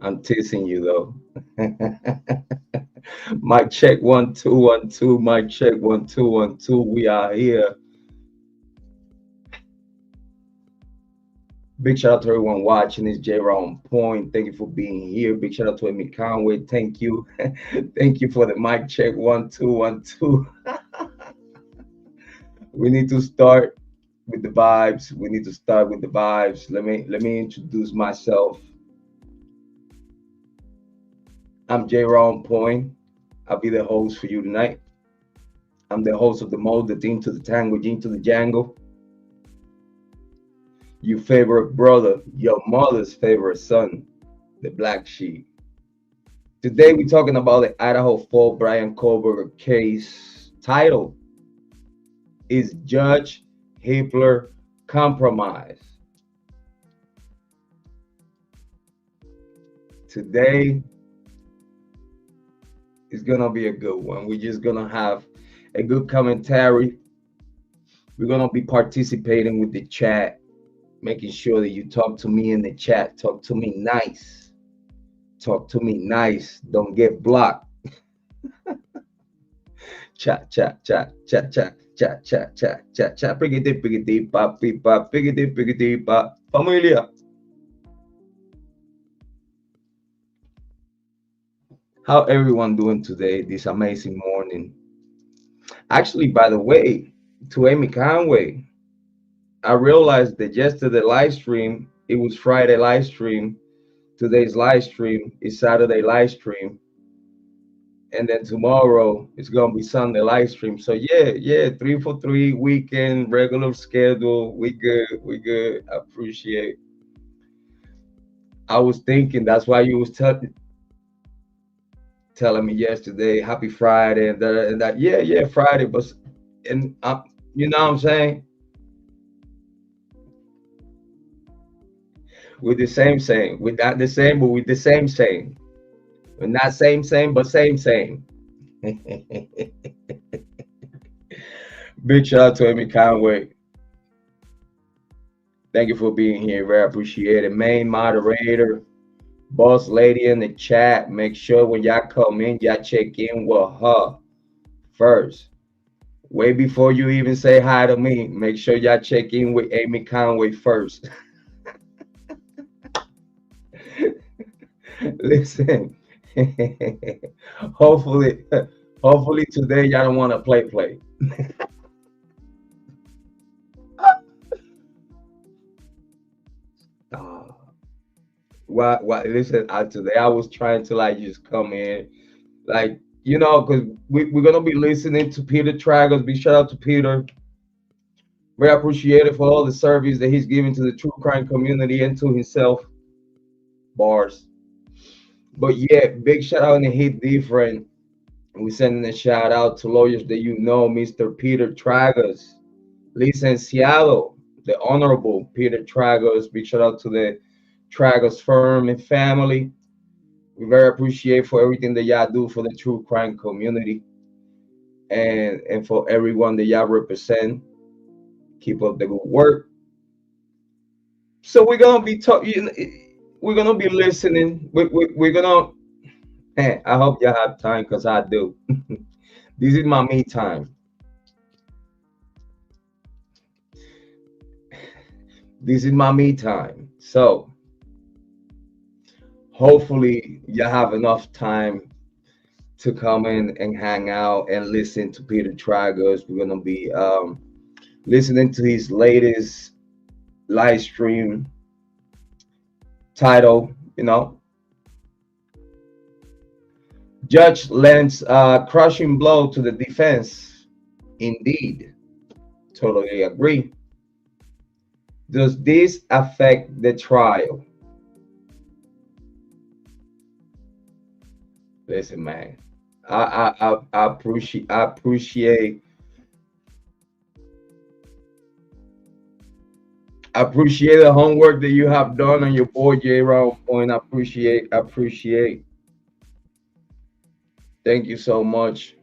I'm teasing you though. Mic check 1 2 1 2. Mic check 1 2 1 2. We are here. Big shout out to everyone watching. It's Jrod on Point. Thank you for being here. Big shout out to Amy Conway. Thank you. Thank you for the mic check 1 2 1 2. We need to start with the vibes. We need to start with the vibes. Let me introduce myself. I'm Jrod on Point. I'll be the host for you tonight. I'm the host of the mode, the theme to the tango, gene to the Django. Your favorite brother, your mother's favorite son, the black sheep. Today we're talking about the Idaho 4 Bryan Kohberger case. Title is Judge Hippler Compromise. Today is gonna be a good one. We're just gonna have a good commentary. We're gonna be participating with the chat, making sure that you talk to me in the chat. Talk to me nice. Talk to me nice. Don't get blocked. Chat, chat, chat, chat, chat, chat, chat, chat, chat, chat. Piggity, piggity, pop, beep, pop, piggity, piggity, pop. Familia. How everyone doing today? This amazing morning. Actually, by the way, to Amy Conway, I realized that yesterday live stream, it was Friday live stream. Today's live stream is Saturday live stream. And then tomorrow it's gonna be Sunday live stream. So yeah, 3 for 3 weekend, regular schedule. We good, we good. I appreciate. I was thinking that's why you was telling me yesterday, Happy Friday, and that. Yeah, Friday, but and you know what I'm saying? With the same saying, with not the same, but with the same saying. We're not same, but same. Big shout out to Amy Conway. Thank you for being here. Very appreciated. Main moderator, boss lady in the chat. Make sure when y'all come in, y'all check in with her first. Way before you even say hi to me, make sure y'all check in with Amy Conway first. Listen, hopefully, hopefully today y'all don't want to play. Uh, listen, today I was trying to like just come in, like, because we're gonna be listening to Peter Tragos. Big shout out to Peter. Very appreciated for all the service that he's giving to the true crime community and to himself. Bars. But yeah, big shout out and hit different. We're sending a shout out to lawyers that you know, Mr. Peter Tragos, Licenciado, the Honorable Peter Tragos. Big shout out to the Tragos firm and family. We very appreciate for everything that y'all do for the true crime community and for everyone that y'all represent. Keep up the good work. So we're gonna be talking. We're gonna be listening. We're gonna. Man, I hope y'all have time because I do. This is my me time. This is my me time. So hopefully you have enough time to come in and hang out and listen to Peter Tragos. We're gonna be listening to his latest live stream title, Judge lends crushing blow to the defense. Indeed, totally agree. Does this affect the trial? Listen, man, I appreciate the homework that you have done on your boy Jrod Point. I appreciate. Thank you so much.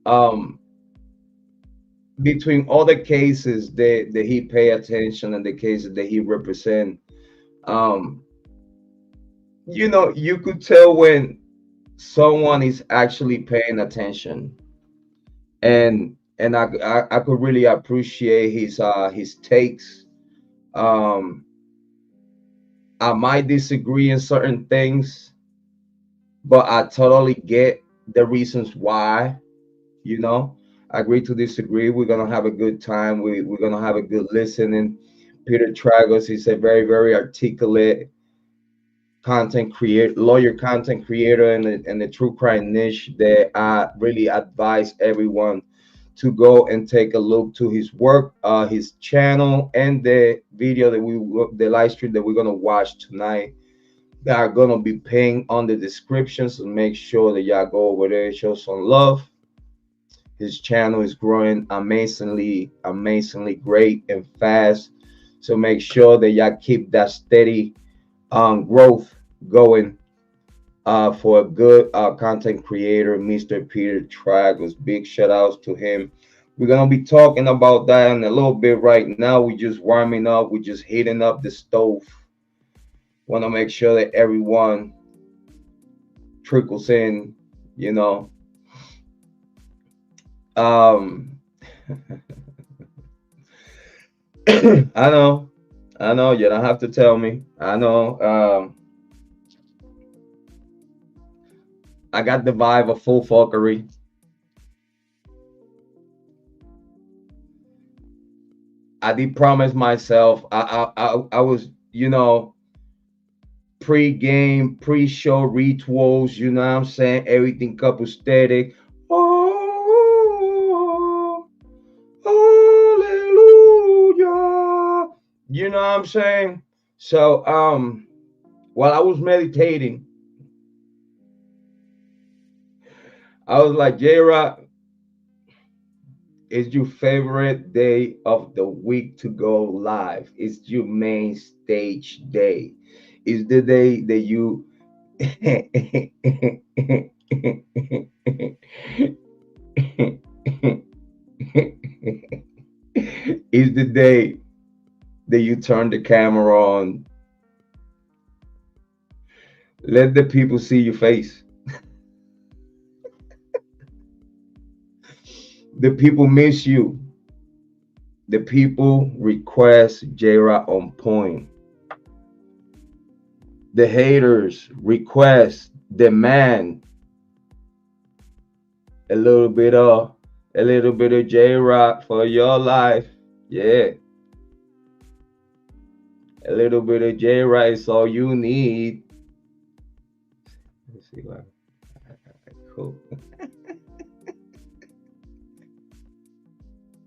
Um, Between all the cases that he pay attention and the cases that he represent, Um, you could tell when someone is actually paying attention, and I could really appreciate his takes. Um, I might disagree in certain things, but I totally get the reasons why. You know, agree to disagree. We're gonna have a good time. We're gonna have a good listening. Peter Tragos is a very, very articulate content creator, lawyer content creator in the true crime niche that I really advise everyone to go and take a look to his work, his channel, and the video the live stream that we're gonna watch tonight. That are gonna be pinned on the description, so make sure that y'all go over there, show some love. His channel is growing amazingly, amazingly great and fast. So make sure that y'all keep that steady growth going for a good content creator, Mr. Peter Tragos. Big shout outs to him. We're gonna be talking about that in a little bit right now. We're just warming up, we're just heating up the stove. Wanna make sure that everyone trickles in, you know. Um I know, I know, you don't have to tell me. I know. I got the vibe of full fuckery. I did promise myself. I was, pre-game, pre-show rituals. You know what I'm saying? Everything copacetic. Oh, hallelujah. You know what I'm saying? So, while I was meditating, I was like, Jrod, it's your favorite day of the week to go live. It's your main stage day. It's the day that you it's the day that you turn the camera on. Let the people see your face. The people miss you. The people request Jrod on point. The haters request, demand a little bit of Jrod for your life. Yeah. A little bit of Jrod is all you need. Let's see what. Cool.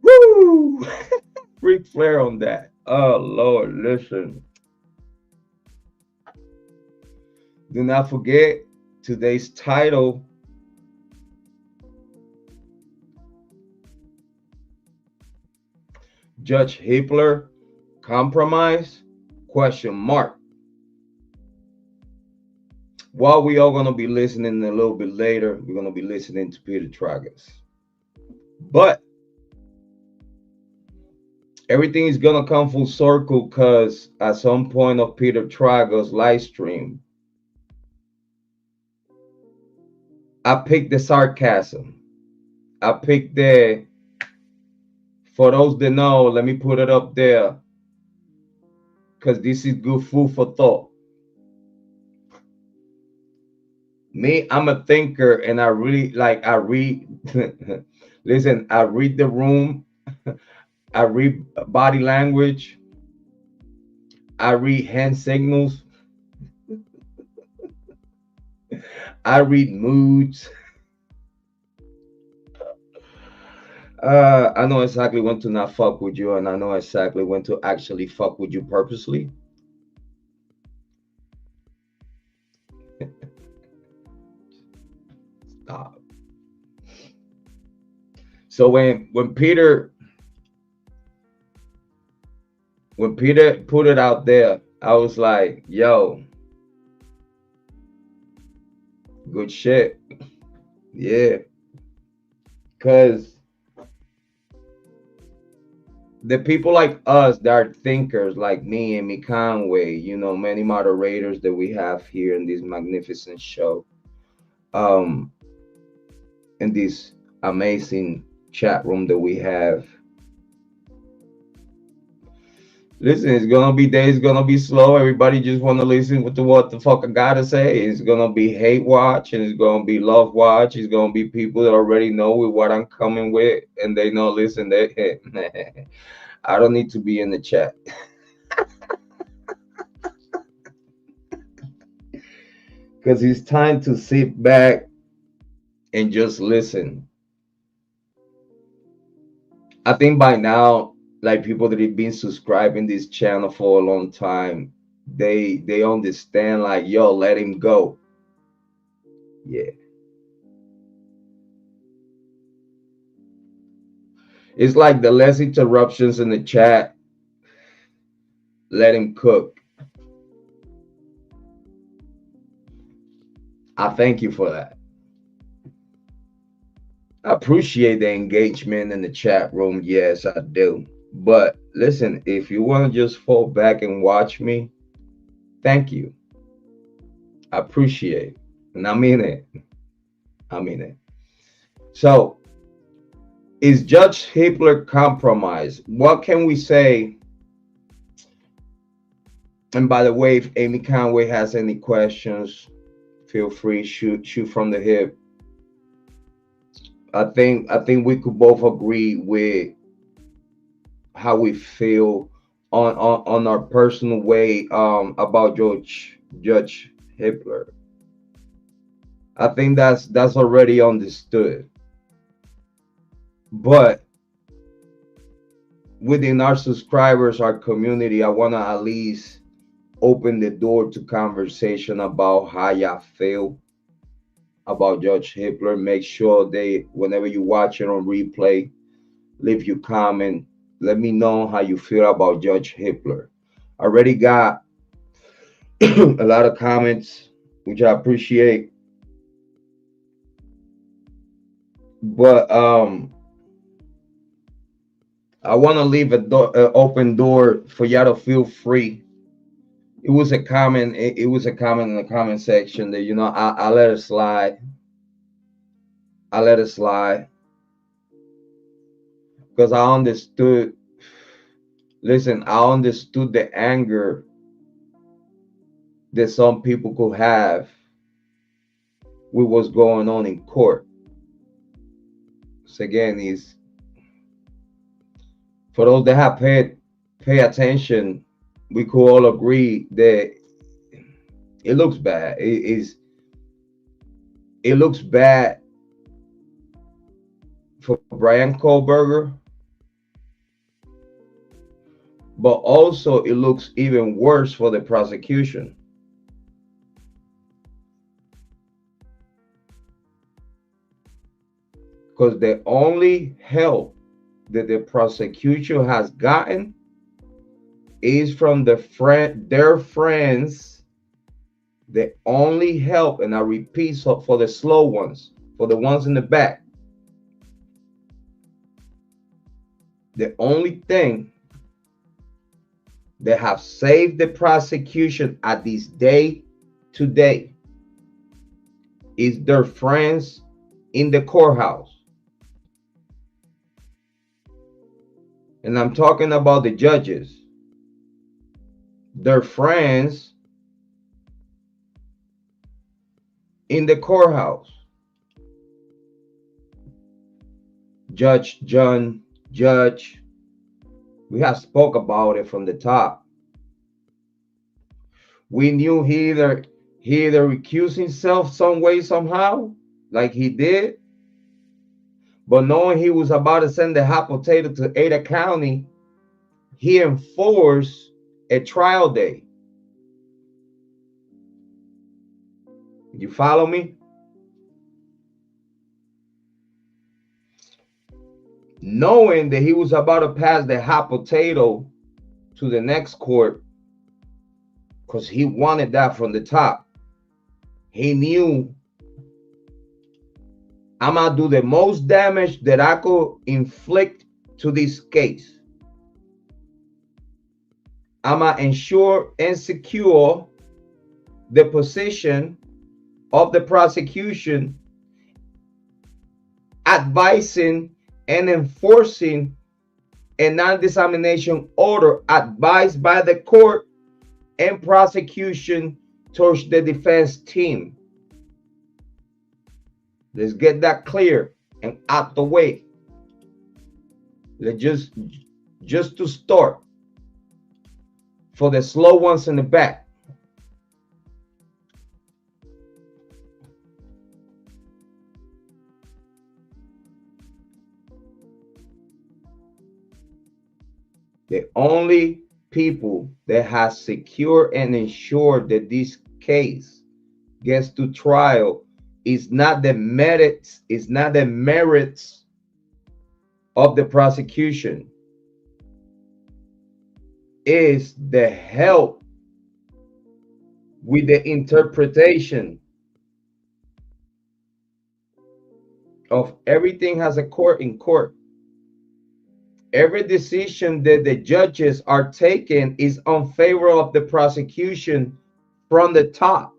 Woo! Ric Flair on that. Oh Lord, listen. Do not forget today's title. Judge Hippler compromise? Question mark. While we are gonna be listening a little bit later, we're gonna be listening to Peter Tragos. But everything is gonna come full circle because at some point of Peter Tragos live stream, I picked the sarcasm. I picked the, for those that know, let me put it up there because this is good food for thought. Me, I'm a thinker and I really I read. Listen, I read the room, I read body language, I read hand signals, I read moods. I know exactly when to not fuck with you, and I know exactly when to actually fuck with you purposely. Stop. So when Peter put it out there, I was like, yo, good shit. Yeah. Cause the people like us that are thinkers, like me and me Conway, you know, many moderators that we have here in this magnificent show, um, in this amazing chat room that we have. Listen, it's gonna be days, gonna be slow. Everybody just wanna listen to what the fuck I gotta say. It's gonna be hate watch and it's gonna be love watch. It's gonna be people that already know with what I'm coming with, and they know. Listen, they I don't need to be in the chat because it's time to sit back and just listen. I think by now, like people that have been subscribing this channel for a long time, they understand. Like, yo, let him go. Yeah. It's like the less interruptions in the chat, let him cook. I thank you for that. I appreciate the engagement in the chat room. Yes, I do. But listen, if you want to just fall back and watch me, thank you. I appreciate it. And I mean it. I mean it. So, is Judge Hippler compromised? What can we say? And by the way, if Amy Conway has any questions, feel free, shoot from the hip. I think we could both agree with how we feel on our personal way about Judge Hippler. I think that's already understood. But within our subscribers, our community, I want to at least open the door to conversation about how y'all feel about Judge Hippler. Make sure whenever you watch it on replay, leave your comment. Let me know how you feel about Judge Hippler. I already got a lot of comments, which I appreciate. But I want to leave an open door for y'all to feel free. It was a comment. It was a comment in the comment section that I let it slide. I let it slide because I understood. Listen, I understood the anger that some people could have with what's going on in court. So again, is for those that have pay attention, we could all agree that it looks bad. It looks bad for Bryan Kohberger, but also it looks even worse for the prosecution. Because the only help that the prosecution has gotten is from their friends. The only help, and I repeat, so for the slow ones, for the ones in the back, the only thing that have saved the prosecution at this day today is their friends in the courthouse. And I'm talking about the judges. Their friends in the courthouse. Judge John, Judge, we have spoke about it from the top. We knew he either recused himself some way, somehow, like he did. But knowing he was about to send the hot potato to Ada County, he enforced a trial day. You follow me? Knowing that he was about to pass the hot potato to the next court, because he wanted that from the top. He knew, I'm gonna do the most damage that I could inflict to this case. I'ma ensure and secure the position of the prosecution, advising and enforcing a non-dissemination order advised by the court and prosecution towards the defense team. Let's get that clear and out the way. Let's just to start, for the slow ones in the back. The only people that has secured and ensured that this case gets to trial is not the merits, of the prosecution, is the help with the interpretation of everything has a court in court. Every decision that the judges are taking is in favor of the prosecution from the top.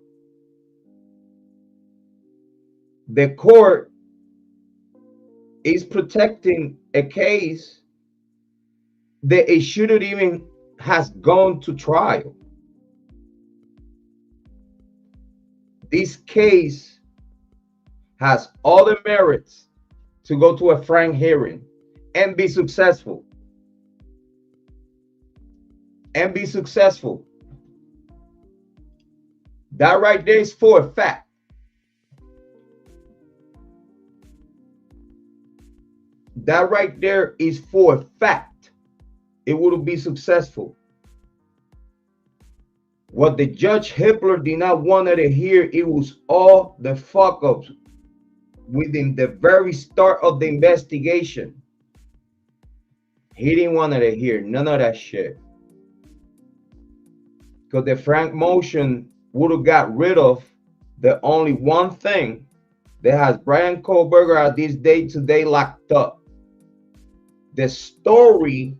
The court is protecting a case that it shouldn't even has gone to trial. This case has all the merits to go to a frank hearing and be successful. That right there is for a fact. That right there is for a fact. It will be successful. What the Judge Hippler did not want to hear, it was all the fuck ups within the very start of the investigation. He didn't want to hear none of that shit. Because the frank motion would have got rid of the only one thing that has Bryan Kohberger at this day today locked up. The story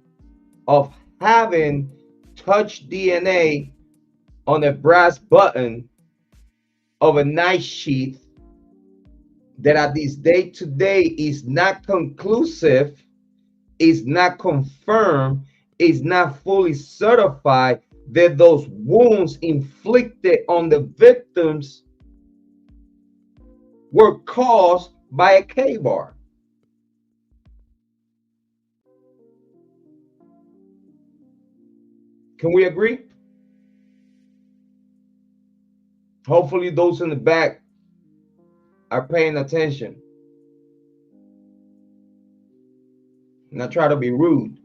of having touched DNA on a brass button of a knife sheath that at this day today is not conclusive, is not confirmed, is not fully certified that those wounds inflicted on the victims were caused by a K-bar. Can we agree? Hopefully those in the back are paying attention. Not try to be rude,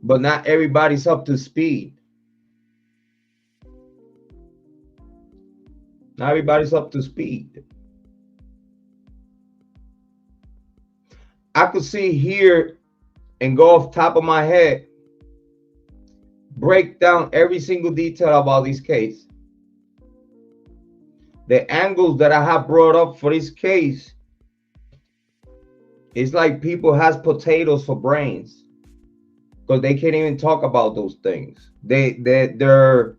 but not everybody's up to speed. Not everybody's up to speed. I could see here and go off top of my head, break down every single detail about this case. The angles that I have brought up for this case, it's like people has potatoes for brains, because they can't even talk about those things. They're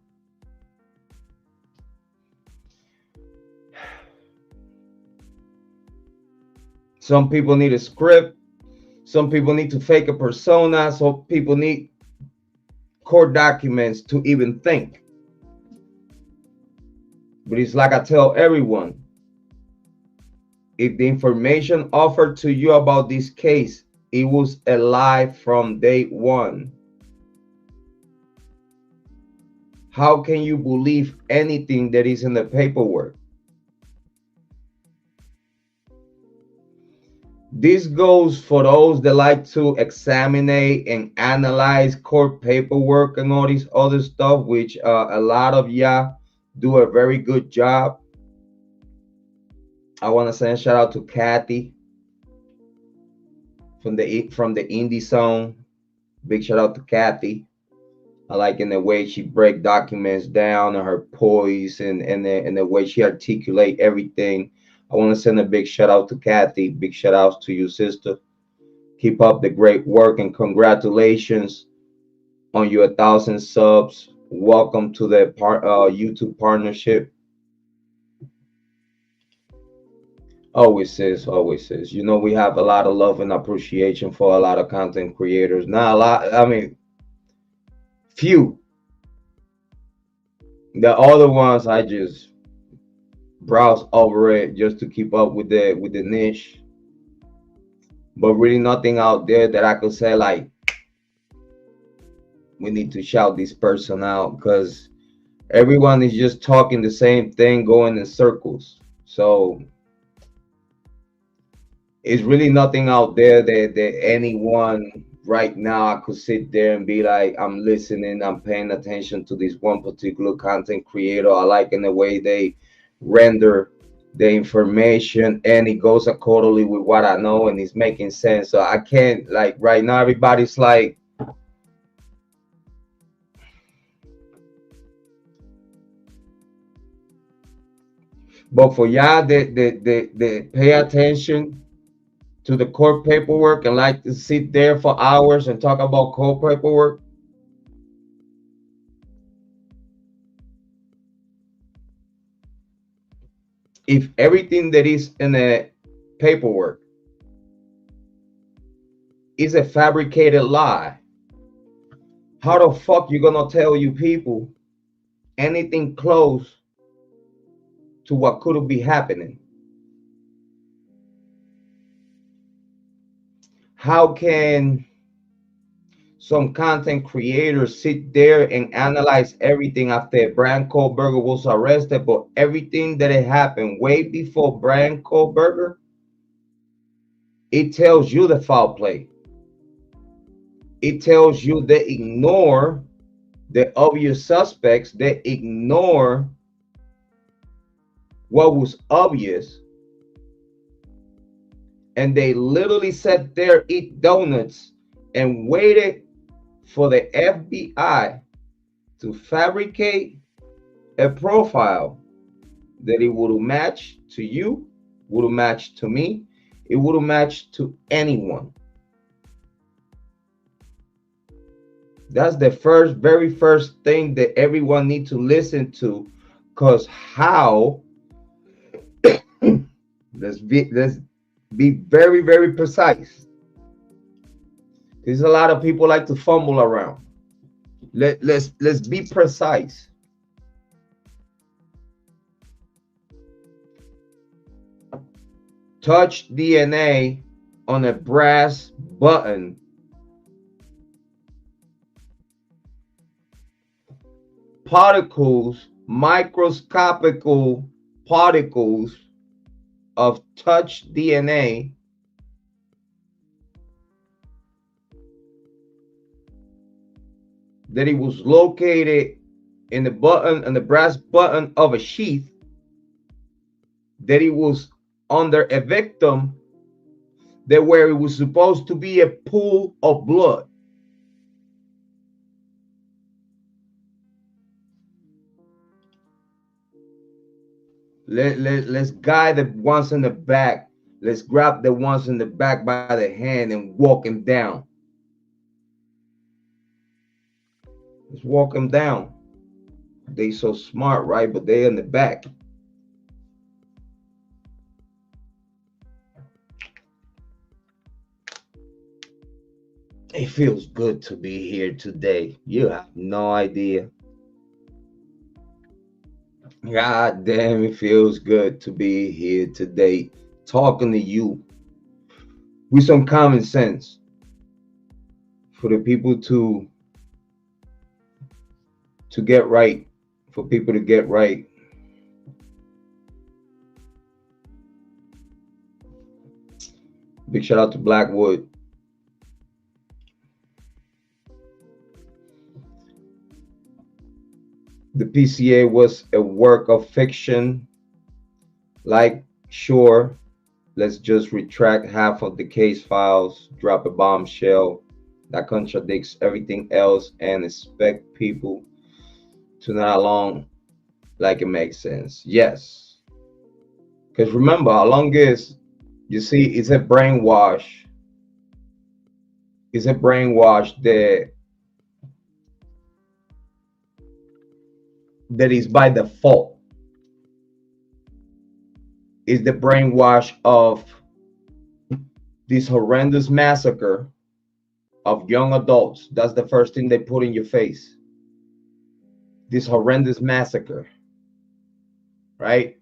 some people need a script, some people need to fake a persona, some people need court documents to even think. But it's like I tell everyone, if the information offered to you about this case, it was a lie from day one, how can you believe anything that is in the paperwork? This goes for those that like to examine and analyze court paperwork and all this other stuff, which a lot of y'all do a very good job. I want to send a shout out to Kathy from the Indie Zone. Big shout out to Kathy. I like in the way she break documents down and her poise and the way she articulate everything. I want to send a big shout out to Kathy. Big shout outs to you, sister. Keep up the great work and congratulations on your 1,000 subs. Welcome to the YouTube partnership. Always is, always is. You know, we have a lot of love and appreciation for a lot of content creators. Not a lot, I mean, few. The other ones I just browse over it just to keep up with the niche. But really nothing out there that I could say like we need to shout this person out, because everyone is just talking the same thing, going in circles. So it's really nothing out there that anyone right now I could sit there and be like, I'm listening, I'm paying attention to this one particular content creator. I like in the way they render the information and it goes accordingly with what I know and it's making sense. So I can't, like, right now everybody's like, but for y'all that pay attention to the court paperwork and like to sit there for hours and talk about court paperwork, if everything that is in the paperwork is a fabricated lie, how the fuck you gonna tell you people anything close to what could be happening? How can some content creators sit there and analyze everything after Bryan Kohberger was arrested, but everything that had happened way before Bryan Kohberger, it tells you the foul play. It tells you they ignore the obvious suspects, they ignore what was obvious, and they literally sat there, eat donuts, and waited for the FBI to fabricate a profile that it would match to you, would match to me, it would match to anyone. That's the very first thing that everyone needs to listen to, because how let's be very precise. There's a lot of people like to fumble around. Let's be precise. Touch DNA on a brass button. Particles, microscopical particles of touch DNA that it was located in the button, and the brass button of a sheath, that it was under a victim, that where it was supposed to be a pool of blood. Let's guide the ones in the back. Let's grab the ones in the back by the hand and walk them down. Let's walk them down. They so smart, right? But they in the back. It feels good to be here today. You have no idea. God damn, it feels good to be here today, talking to you with some common sense for the people to get right, for people to get right. Big shout out to Blackwood. The PCA was a work of fiction. Like, sure, let's just retract half of the case files, drop a bombshell that contradicts everything else, and expect people to not along like it makes sense. Yes. Because remember, how long is, you see, it's a brainwash. It's a brainwash that that is by default is the brainwash of this horrendous massacre of young adults. That's the first thing they put in your face. This horrendous massacre, right?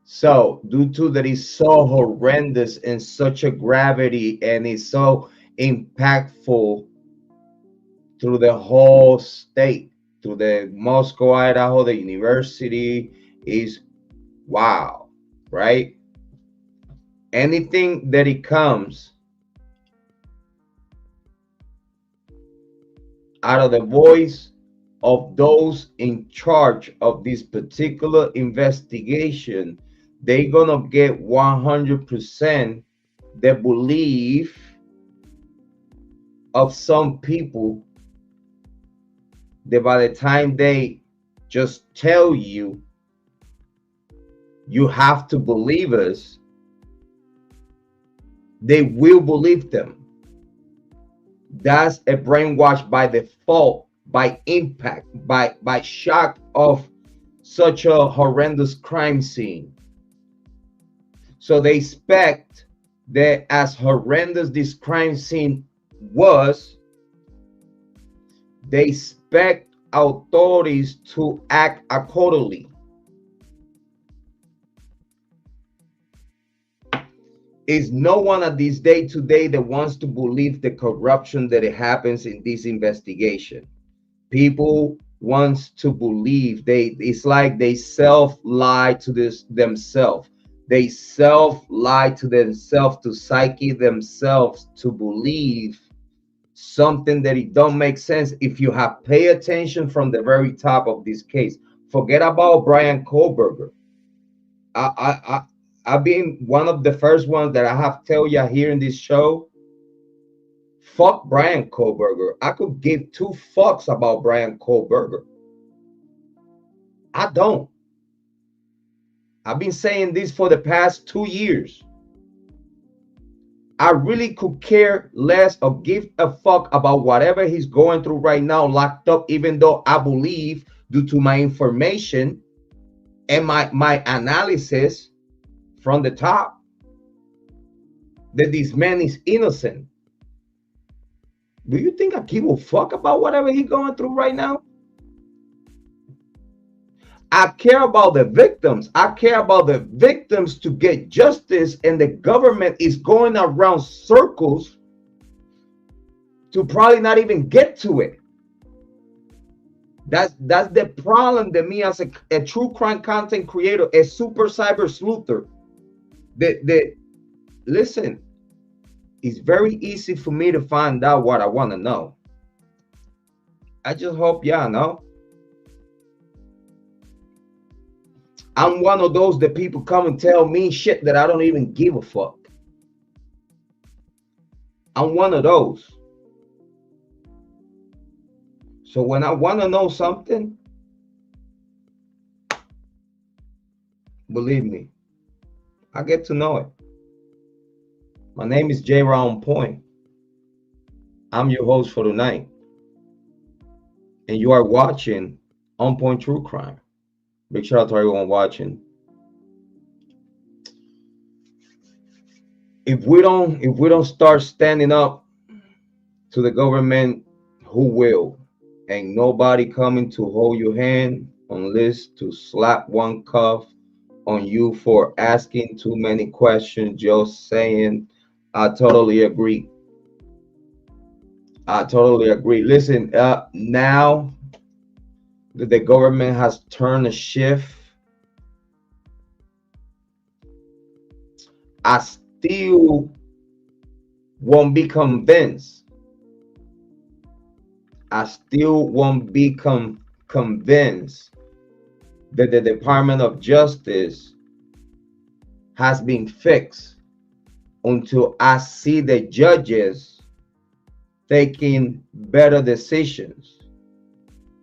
So due to that is so horrendous and such a gravity and is so impactful through the whole state, through the Moscow, Idaho, the university is wow, right? Anything that it comes out of the voice of those in charge of this particular investigation, they're gonna get 100% the belief of some people that by the time they just tell you, you have to believe us, they will believe them. That's a brainwash by default, by impact, by shock of such a horrendous crime scene. So they expect that as horrendous this crime scene was, they expect authorities to act accordingly. Is no one at this day today that wants to believe the corruption that it happens in this investigation. People wants to believe it's like they self-lie to themselves. They self-lie to themselves, to psyche themselves to believe something that it don't make sense. If you have paid attention from the very top of this case, forget about Bryan Kohberger. I've been one of the first ones that I have tell you here in this show. Fuck Bryan Kohberger. I could give two fucks about Bryan Kohberger. I don't. I've been saying this for the past 2 years. I really could care less or give a fuck about whatever he's going through right now, locked up, even though I believe, due to my information and my analysis from the top, that this man is innocent. Do you think I give a fuck about whatever he's going through right now? I care about the victims. I care about the victims to get justice, and the government is going around circles to probably not even get to it. That's the problem that me as a true crime content creator, a super cyber sleuther, that listen, it's very easy for me to find out what I want to know. I just hope y'all know. I'm one of those that people come and tell me shit that I don't even give a fuck. I'm one of those. So when I want to know something, believe me, I get to know it. My name is Jrod on Point. I'm your host for tonight. And you are watching On Point True Crime. Big shout out to everyone watching. If we don't start standing up to the government, who will? Ain't nobody coming to hold your hand unless to slap one cuff on you for asking too many questions. Just saying, I totally agree. I totally agree. Listen, now that the government has turned a shift, I still won't be convinced. I still won't be convinced that the Department of Justice has been fixed until I see the judges taking better decisions,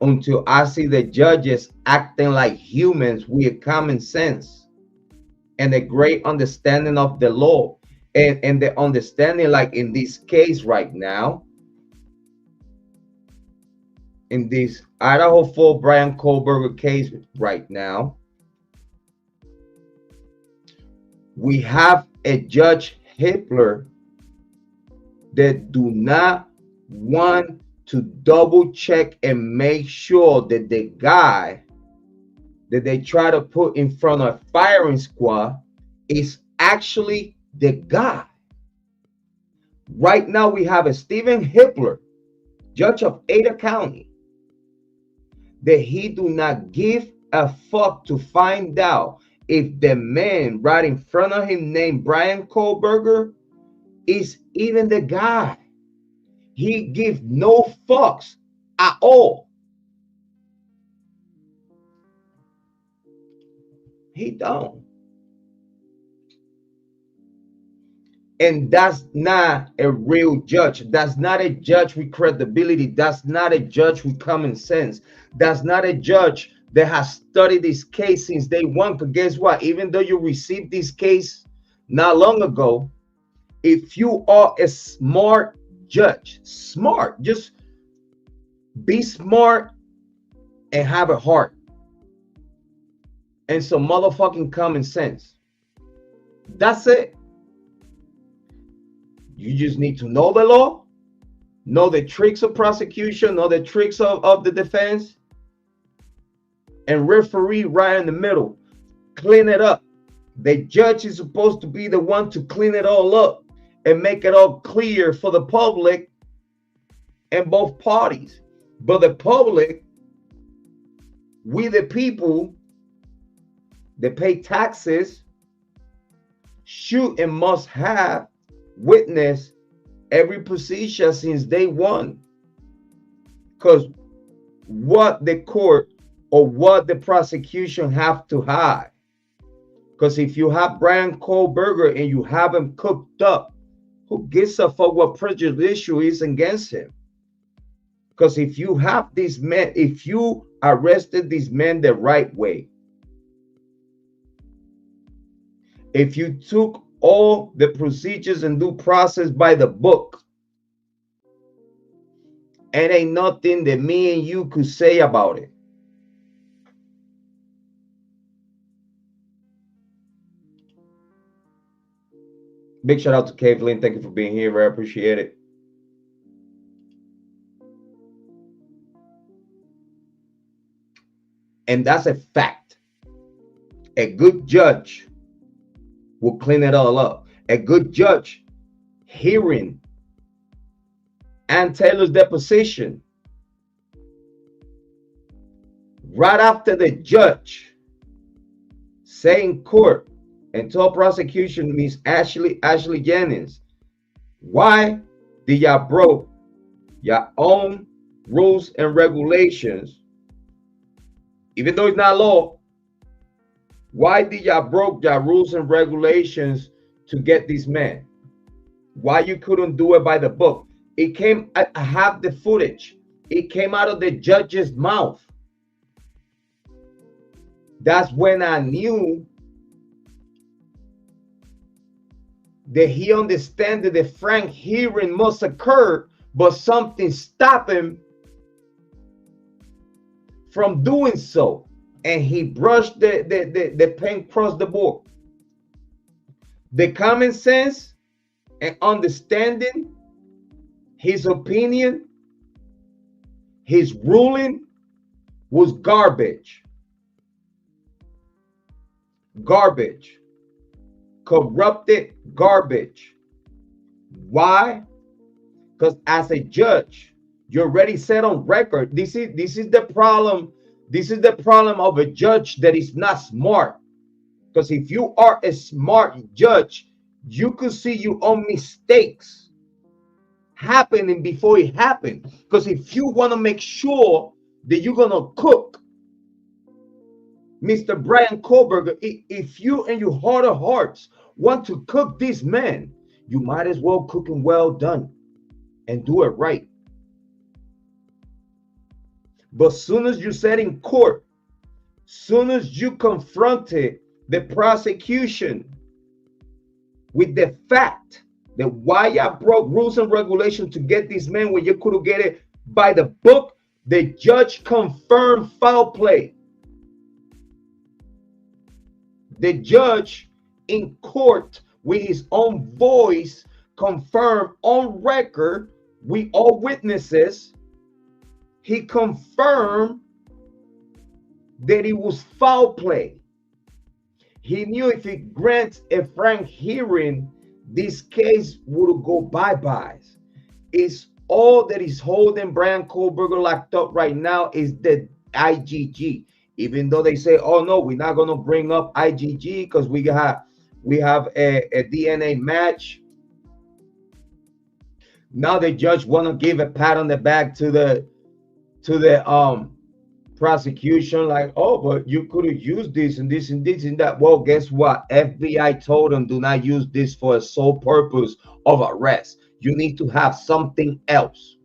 until I see the judges acting like humans with common sense and a great understanding of the law, and the understanding, like in this case right now, in this Idaho 4 Bryan Kohberger case right now, we have a Judge Hippler that do not want to double check and make sure that the guy that they try to put in front of firing squad is actually the guy. Right now we have a Stephen Hippler, judge of Ada County, that he do not give a fuck to find out if the man right in front of him named Bryan Kohberger is even the guy. He give no fucks at all. He don't. And that's not a real judge. That's not a judge with credibility. That's not a judge with common sense. That's not a judge that has studied this case since day one. Because guess what? Even though you received this case not long ago, if you are a smart judge, smart, just be smart and have a heart and some motherfucking common sense. That's it. You just need to know the law, know the tricks of prosecution, know the tricks of the defense, and referee right in the middle. Clean it up. The judge is supposed to be the one to clean it all up and make it all clear for the public and both parties. But the public, we the people that pay taxes, should and must have witness every position since day one. Because what the court or what the prosecution have to hide. Because if you have Bryan Kohberger and you have him cooked up, who gives a fuck what prejudicial is against him? Because if you have these men, if you arrested these men the right way, if you took all the procedures and due process by the book, and ain't nothing that me and you could say about it. Big shout out to Kiely. Thank you for being here. Very appreciate it. And that's a fact. A good judge will clean it all up. A good judge hearing Ann Taylor's deposition, right after the judge saying court and told prosecution, Miss Ashley Jennings, why did y'all broke your own rules and regulations, even though it's not law? Why did y'all broke your rules and regulations to get this man? Why you couldn't do it by the book? It came, I have the footage. It came out of the judge's mouth. That's when I knew that he understood that the frank hearing must occur, but something stopped him from doing so. And he brushed the pen across the board. The common sense and understanding, his opinion, his ruling was garbage. Garbage. Corrupted garbage. Why? Because as a judge, you already said on record, this is the problem. This is the problem of a judge that is not smart. Because if you are a smart judge, you could see your own mistakes happening before it happened. Because if you want to make sure that you're going to cook Mr. Bryan Kohberger, if you in your heart of hearts want to cook this man, you might as well cook him well done and do it right. But soon as you said in court, soon as you confronted the prosecution with the fact that why I broke rules and regulations to get this man when you could have get it by the book, The judge confirmed foul play. The judge in court with his own voice confirmed on record, we all witnesses, he confirmed that it was foul play. He knew if he grants a frank hearing, this case would go bye-bye. It's all that is holding Bryan Kohberger locked up right now is the IGG. Even though they say, oh no, we're not gonna bring up IGG because we have a DNA match. Now the judge wanna give a pat on the back to the prosecution, like, oh, but you could have used this and this and this and that. Well, guess what? FBI told them do not use this for a sole purpose of arrest. You need to have something else.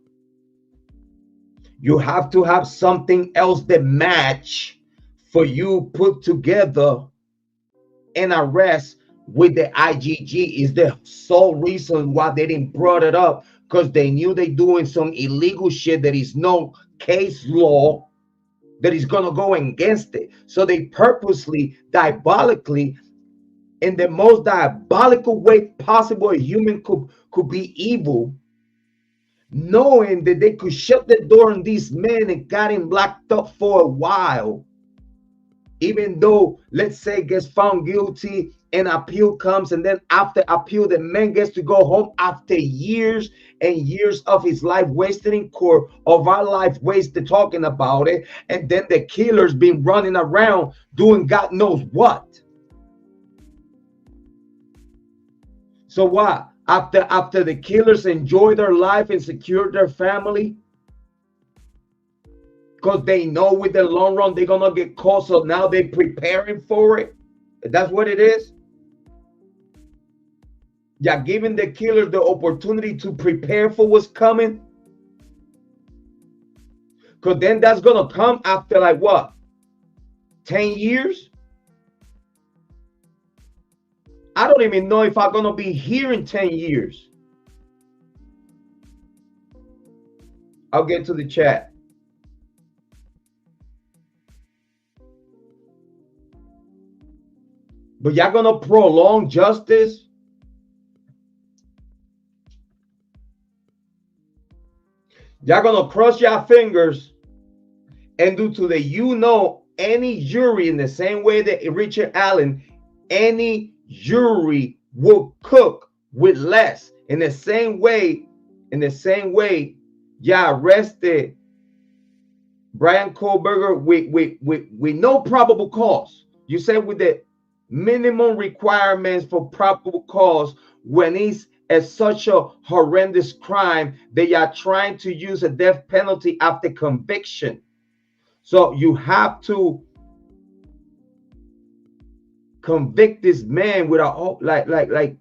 You have to have something else that match for you put together an arrest with the IGG. Is the sole reason why they didn't brought it up, because they knew they doing some illegal shit that is no case law that is going to go against it. So they purposely, diabolically, in the most diabolical way possible a human could be evil, knowing that they could shut the door on these men and got him locked up for a while, even though, let's say, gets found guilty and appeal comes, and then after appeal the man gets to go home after years and years of his life wasted in court, of our life wasted talking about it, and then the killer's been running around doing God knows what. So what? After the killers enjoy their life and secure their family, because they know with the long run they're gonna get caught, so now they're preparing for it. That's what it is. Yeah, giving the killers the opportunity to prepare for what's coming. Because then that's gonna come after like what? 10 years? I don't even know if I'm gonna be here in 10 years. I'll get to the chat. But y'all gonna prolong justice? Y'all gonna cross your fingers and do to the any jury in the same way that Richard Allen, any jury will cook with less. In the same way, y'all arrested Bryan Kohberger with no probable cause. You said with the minimum requirements for probable cause when it's such a horrendous crime that you're trying to use a death penalty after conviction. So you have to convict this man without like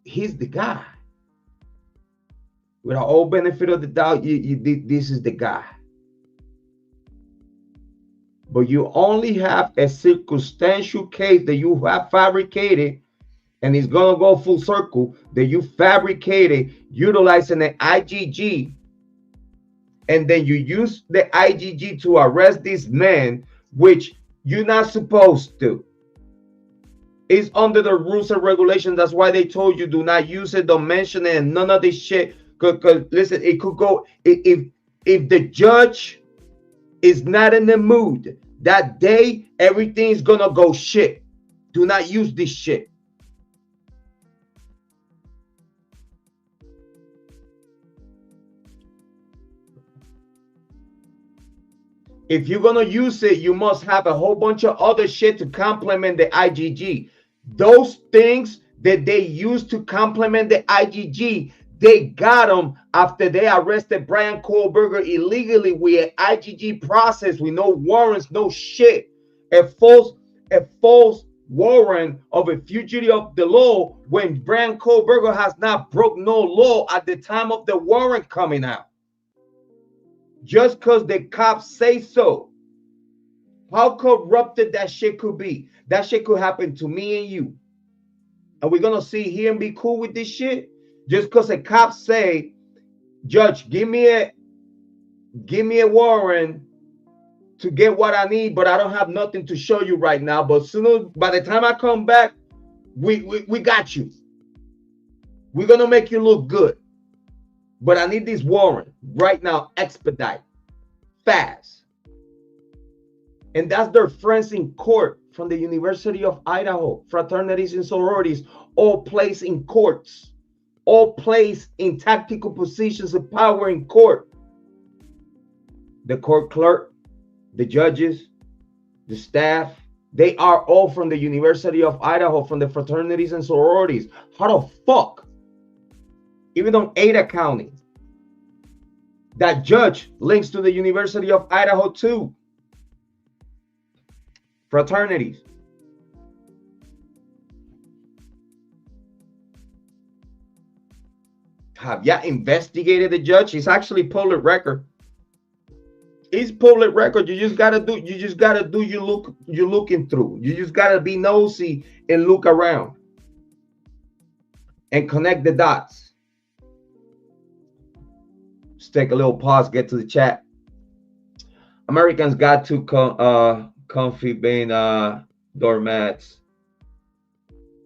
he's the guy. Without all benefit of the doubt, this is the guy. But you only have a circumstantial case that you have fabricated, and it's gonna go full circle, that you fabricated utilizing the IGG, and then you use the IGG to arrest this man, which you're not supposed to. It's under the rules and regulations. That's why they told you do not use it, don't mention it, and none of this shit. Because listen, it could go if the judge is not in the mood that day, everything's gonna go shit. Do not use this shit. If you're gonna use it, you must have a whole bunch of other shit to complement the IGG. Those things that they use to complement the IGG, they got them after they arrested Bryan Kohberger illegally with an IGG process with no warrants, no shit. A false warrant of a fugitive of the law when Bryan Kohberger has not broke no law at the time of the warrant coming out. Just because the cops say so. How corrupted that shit could be. That shit could happen to me and you. And we're going to sit here and be cool with this shit? Just because the cops say, Judge, give me give me a warrant to get what I need, but I don't have nothing to show you right now. But soon, by the time I come back, we got you. We're gonna make you look good. But I need this warrant right now, expedite, fast. And that's their friends in court from the University of Idaho, fraternities and sororities, all placed in courts, all placed in tactical positions of power in court. The court clerk, the judges, the staff, they are all from the University of Idaho, from the fraternities and sororities. How the fuck? Even on Ada County, that judge links to the University of Idaho too. Fraternities. Have you investigated the judge? It's actually public record. It's public record. You just gotta do you're looking through. You just gotta be nosy and look around and connect the dots. Let's take a little pause, get to the chat. Americans got too comfy being doormats.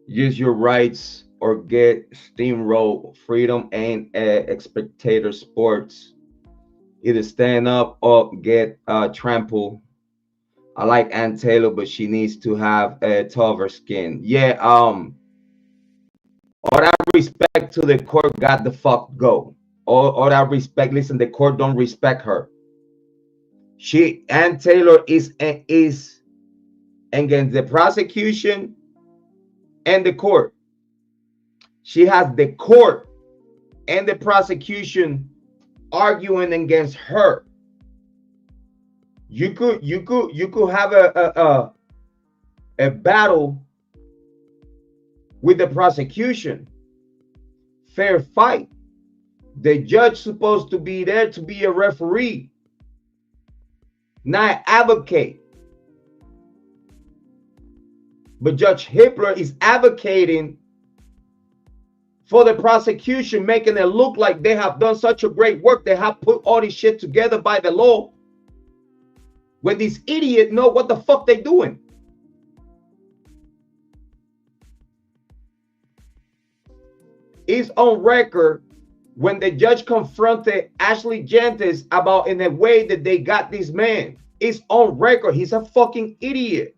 Use your rights or get steamrolled. Freedom ain't a spectator sports. Either stand up or get trampled. I like Ann Taylor, but she needs to have a tougher skin. Yeah, all that respect to the court, got the fuck go. All that respect. Listen, the court don't respect her. Ann Taylor is against the prosecution and the court. She has the court and the prosecution arguing against her. You could have a battle with the prosecution. Fair fight. The judge supposed to be there to be a referee, not advocate. But Judge Hippler is advocating for the prosecution, making it look like they have done such a great work. They have put all this shit together by the law, when these idiots know what the fuck they doing. It's on record when the judge confronted Ashley Gentes about in the way that they got this man. It's on record. He's a fucking idiot.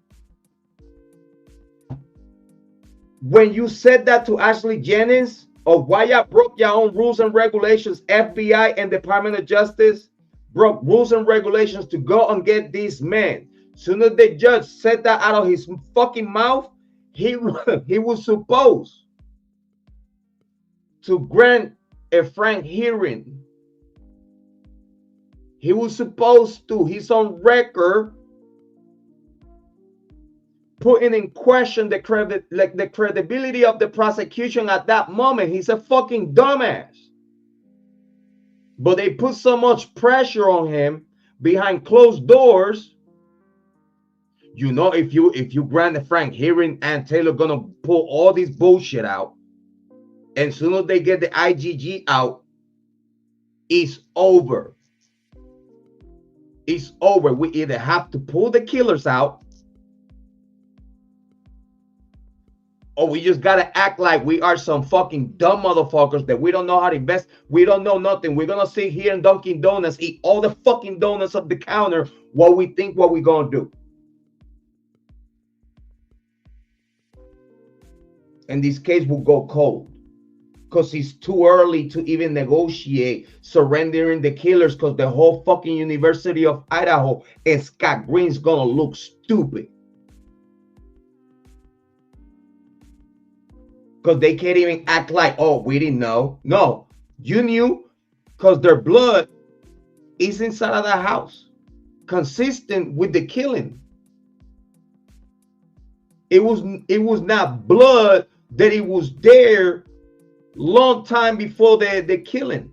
When you said that to Ashley Jennings, of why y'all broke your own rules and regulations, FBI and Department of Justice broke rules and regulations to go and get this man. Soon as the judge said that out of his fucking mouth, he was supposed to grant a frank hearing. He was supposed to. He's on record putting in question the credibility of the prosecution at that moment. He's a fucking dumbass. But they put so much pressure on him behind closed doors. You know, if you grant a frank hearing, Ann Taylor gonna pull all this bullshit out. And as soon as they get the IGG out, it's over. It's over. We either have to pull the killers out, or we just gotta act like we are some fucking dumb motherfuckers that we don't know how to invest. We don't know nothing. We're gonna sit here in Dunkin' Donuts, eat all the fucking donuts up the counter while we think what we're gonna do. And this case will go cold because it's too early to even negotiate surrendering the killers, because the whole fucking University of Idaho and Scott Green's gonna look stupid. Because they can't even act like, oh, we didn't know. No, you knew, because their blood is inside of the house, consistent with the killing. It was not blood that it was there long time before the killing.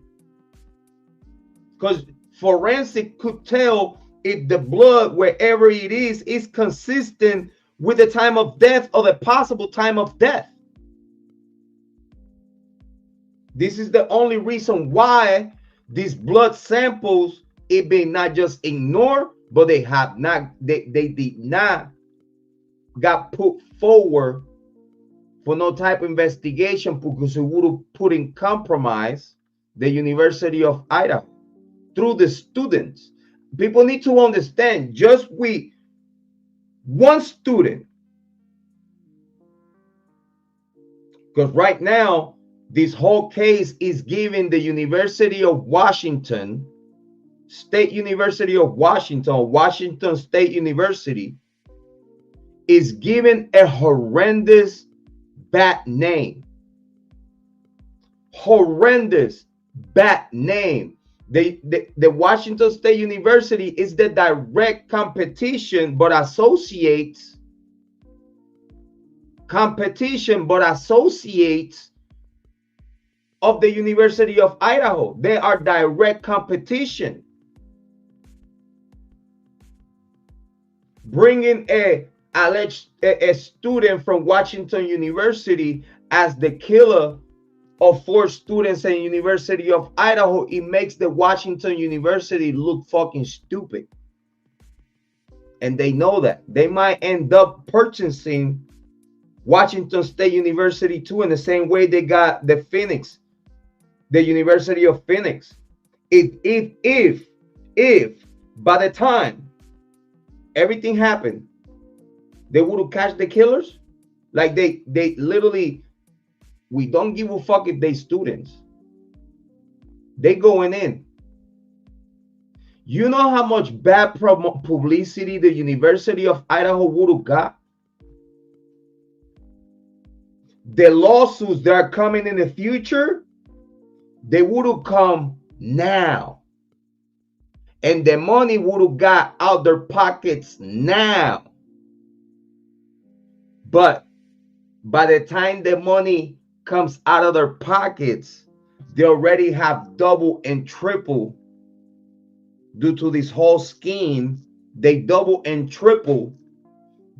Because forensic could tell if the blood, wherever it is consistent with the time of death or the possible time of death. This is the only reason why these blood samples it being not just ignored, but they did not got put forward for no type of investigation because it would have put in compromise the University of Idaho through the students. People need to understand, just we one student, because right now this whole case is giving the University of Washington, State University of Washington, Washington State University, is given a horrendous bad name. Horrendous bad name. The Washington State University is the direct competition, but associates of the University of Idaho. They are direct competition. Bringing a student from Washington University as the killer of 4 students in University of Idaho, it makes the Washington University look fucking stupid. And they know that. They might end up purchasing Washington State University too, in the same way they got the University of Phoenix. If by the time everything happened, they would have catch the killers. Like they literally, we don't give a fuck if they students. They going in. You know how much bad publicity the University of Idaho would have got? The lawsuits that are coming in the future, they would have come now. And the money would have got out their pockets now. But by the time the money comes out of their pockets, they already have double and triple due to this whole scheme. They double and triple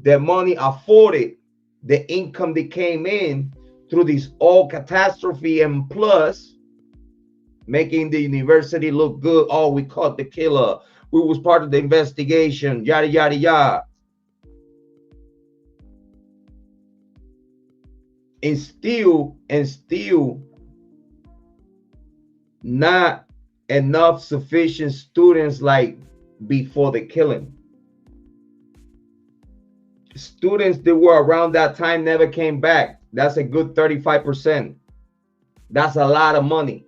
the money afforded, the income that came in through this all catastrophe, and plus making the university look good. Oh, we caught the killer. We was part of the investigation, yada, yada, yada. And still not enough sufficient students like before the killing. Students that were around that time never came back. That's a good 35%. That's a lot of money.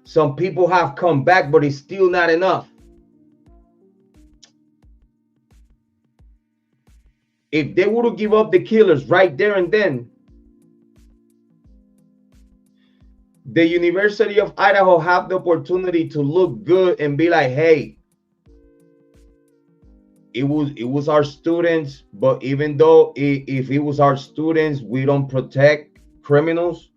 Some people have come back, but it's still not enough. If they would have give up the killers right there and then, the University of Idaho have the opportunity to look good and be like, hey, it was our students, but even though if it was our students, we don't protect criminals.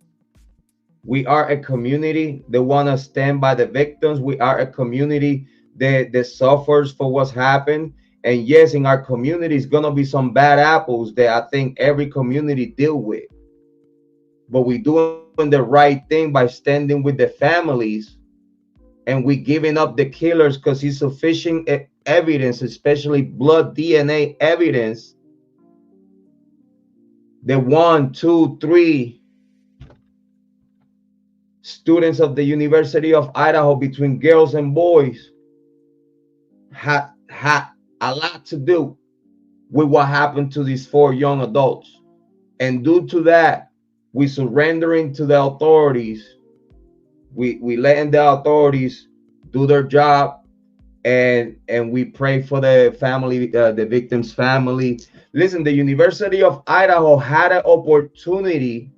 We are a community that want to stand by the victims. We are a community that suffers for what's happened. And yes, in our community is gonna be some bad apples that I think every community deal with. But we doing the right thing by standing with the families, and we giving up the killers because it's sufficient evidence, especially blood DNA evidence, that 1, 2, 3 students of the University of Idaho, between girls and boys, had a lot to do with what happened to these 4 young adults. And due to that, we surrendering to the authorities. We letting the authorities do their job, and we pray for the family, the victim's family. Listen, the University of Idaho had an opportunity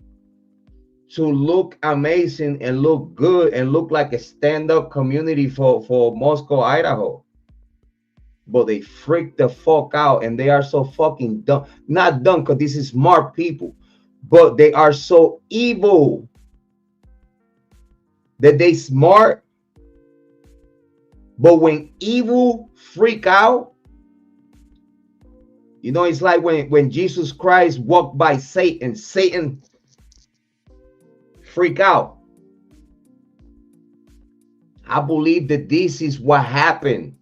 to look amazing and look good and look like a stand-up community for Moscow, Idaho. But they freaked the fuck out, and they are so fucking dumb. Not dumb, because this is smart people, but they are so evil that they smart. But when evil freak out, you know, it's like when Jesus Christ walked by Satan freak out. I believe that this is what happened.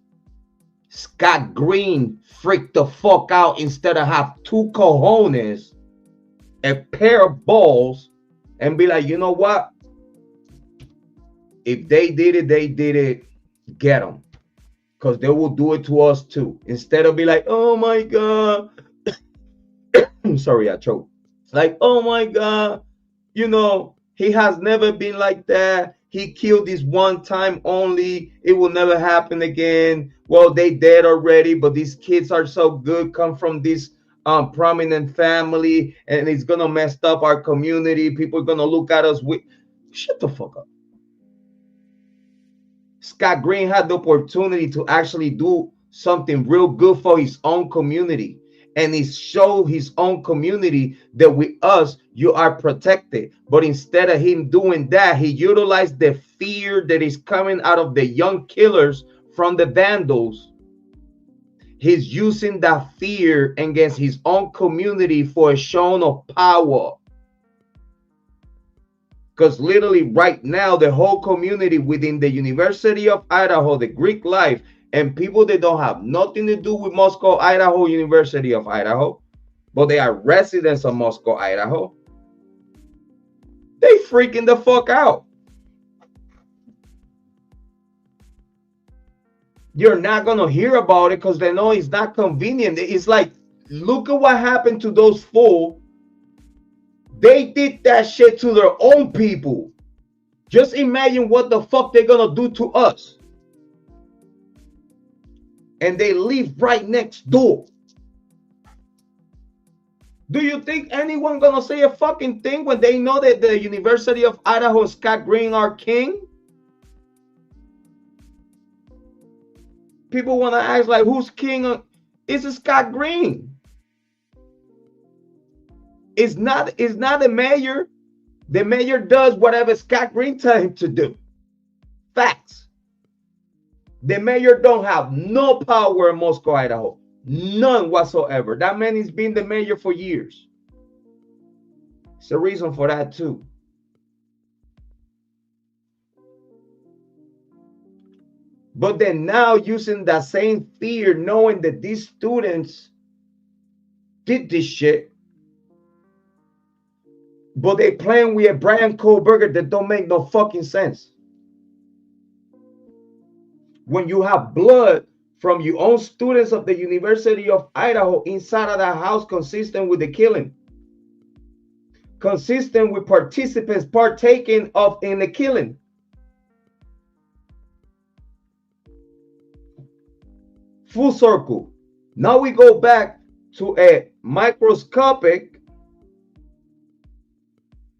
Scott Green freaked the fuck out instead of have two cojones, a pair of balls, and be like, you know what? If they did it, they did it. Get them. Because they will do it to us too. Instead of be like, oh my God. I'm sorry, I choked. Like, oh my God. You know, he has never been like that. He killed this one time only. It will never happen again. Well, they dead already, but these kids are so good, come from this prominent family, and it's gonna mess up our community. People are gonna look at us with shut the fuck up. Scott Green had the opportunity to actually do something real good for his own community. And he showed his own community that with us, you are protected. But instead of him doing that, he utilized the fear that is coming out of the young killers from the vandals. He's using that fear against his own community for a show of power. Because literally right now, the whole community within the University of Idaho, the Greek life, and people that don't have nothing to do with Moscow, Idaho, University of Idaho, but they are residents of Moscow, Idaho, they freaking the fuck out. You're not going to hear about it because they know it's not convenient. It's like, look at what happened to those fools. They did that shit to their own people. Just imagine what the fuck they're going to do to us. And they live right next door. Do you think anyone gonna say a fucking thing when they know that the University of Idaho and Scott Green are king? People want to ask like, who's king? It's Scott Green. It's not the mayor. The mayor does whatever Scott Green tells him to do. Facts. The mayor don't have no power in Moscow, Idaho. None whatsoever. That man has been the mayor for years. It's a reason for that too. But then now using that same fear, knowing that these students did this shit, but they playing with a Bryan Kohberger that don't make no fucking sense. When you have blood from your own students of the University of Idaho inside of that house consistent with the killing, consistent with participants partaking in the killing. Full circle. Now we go back to a microscopic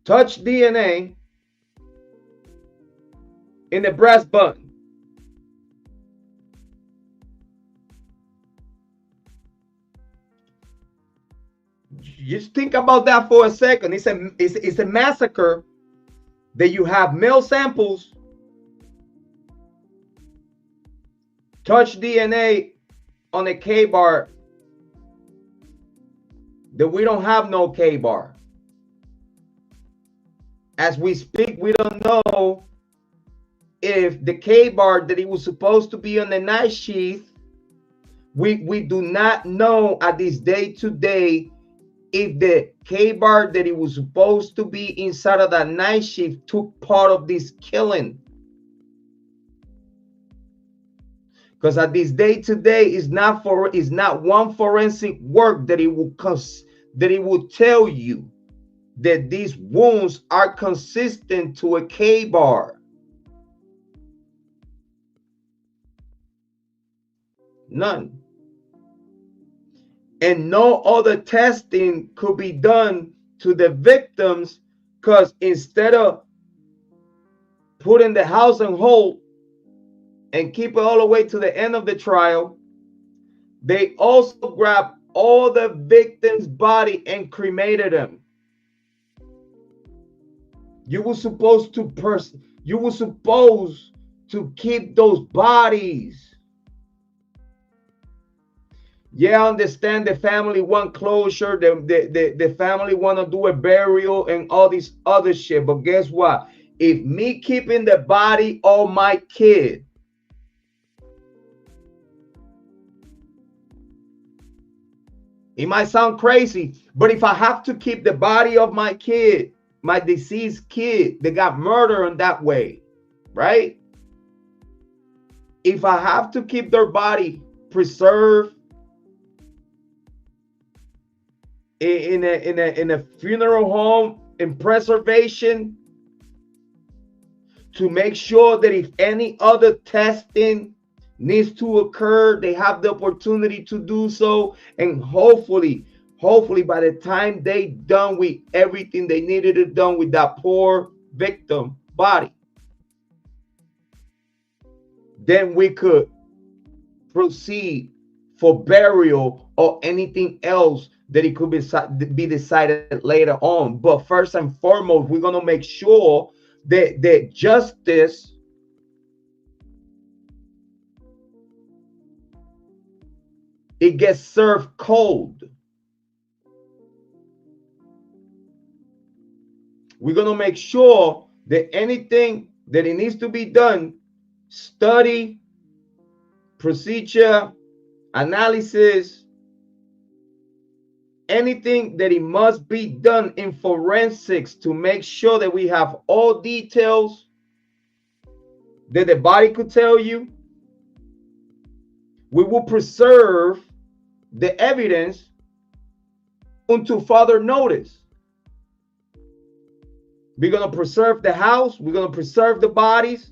touch DNA in the brass button. Just think about that for a second. It's a massacre that you have male samples, touch DNA on a K-bar that we don't have no K-bar. As we speak, we don't know if the K-bar that it was supposed to be on the night sheath, we do not know at this day today if the K-bar that it was supposed to be inside of that night shift took part of this killing. Because at this day today is not one forensic work that it will tell you that these wounds are consistent to a K-bar. None. And no other testing could be done to the victims, because instead of putting the house on hold and keep it all the way to the end of the trial, they also grabbed all the victims' body and cremated them. You were supposed to keep those bodies. Yeah, I understand the family want closure. The family want to do a burial and all this other shit. But guess what? if me keeping the body of my kid, it might sound crazy, but if I have to keep the body of my kid, my deceased kid that got murdered in that way, right? If I have to keep their body preserved in a funeral home in preservation, to make sure that if any other testing needs to occur, they have the opportunity to do so, and hopefully by the time they done with everything they needed to done with that poor victim body, then we could proceed for burial or anything else that it could be decided later on. But first and foremost, we're going to make sure that justice it gets served cold. We're going to make sure that anything that it needs to be done, study, procedure, analysis, anything that it must be done in forensics to make sure that we have all details that the body could tell you, we will preserve the evidence until further notice. We're going to preserve the house, we're going to preserve the bodies,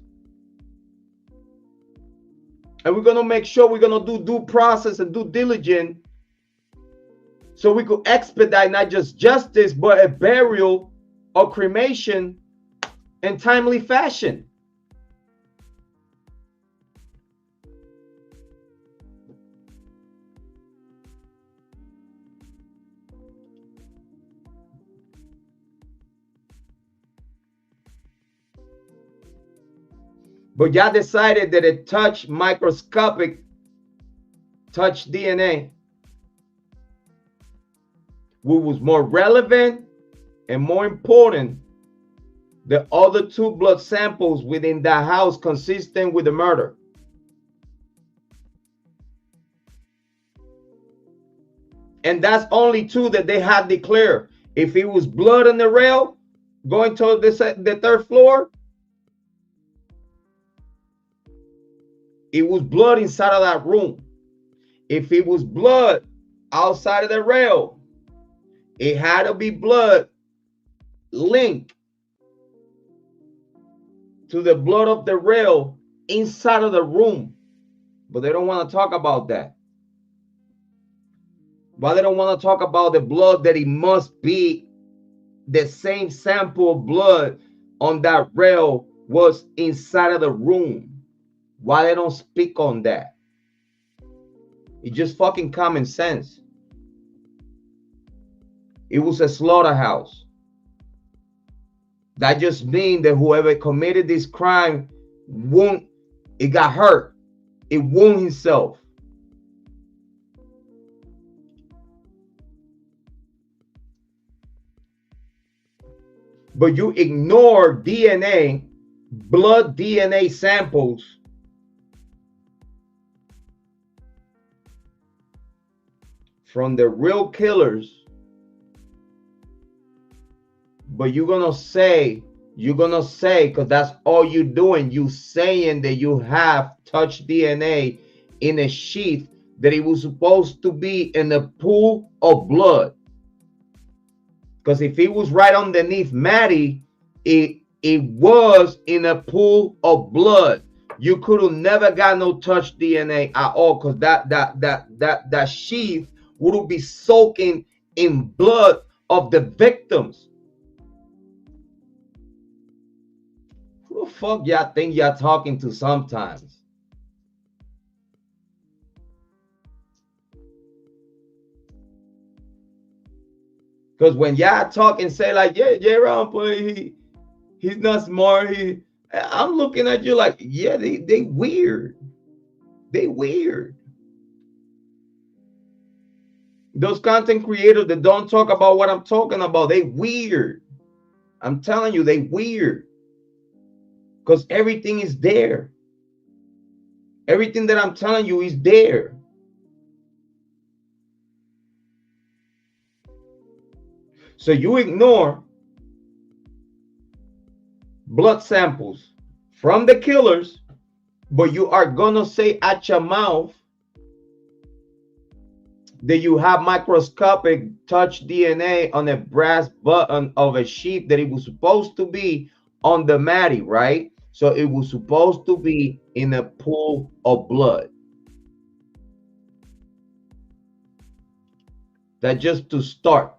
and we're going to make sure we're going to do due process and due diligence so we could expedite not just justice, but a burial or cremation in timely fashion. But y'all decided that a microscopic touch DNA was more relevant and more important than other two blood samples within that house consistent with the murder. And that's only two that they had declared. If it was blood on the rail going to the third floor, it was blood inside of that room. If it was blood outside of the rail, it had to be blood linked to the blood of the rail inside of the room. But they don't want to talk about that. But they don't want to talk about the blood, that it must be the same sample of blood on that rail was inside of the room. Why they don't speak on that? It's just fucking common sense. It was a slaughterhouse. That just means that whoever committed this crime it got hurt. It wounded himself. But you ignore DNA, blood DNA samples from the real killers. But you're gonna say, because that's all you're doing, you saying that you have touched DNA in a sheath that it was supposed to be in a pool of blood. Because if it was right underneath Maddie, it was in a pool of blood. You could have never got no touch DNA at all, because that sheath would be soaking in blood of the victims. Who the fuck y'all think y'all talking to sometimes? Because when y'all talk and say like, yeah, Jrod, he's not smart. I'm looking at you like, yeah, they weird. They weird. Those content creators that don't talk about what I'm talking about, they weird. I'm telling you, they weird. Because everything is there. Everything that I'm telling you is there. So you ignore blood samples from the killers, but you are gonna say at your mouth that you have microscopic touch DNA on a brass button of a sheep that it was supposed to be on the matty, right? So it was supposed to be in a pool of blood. That just to start.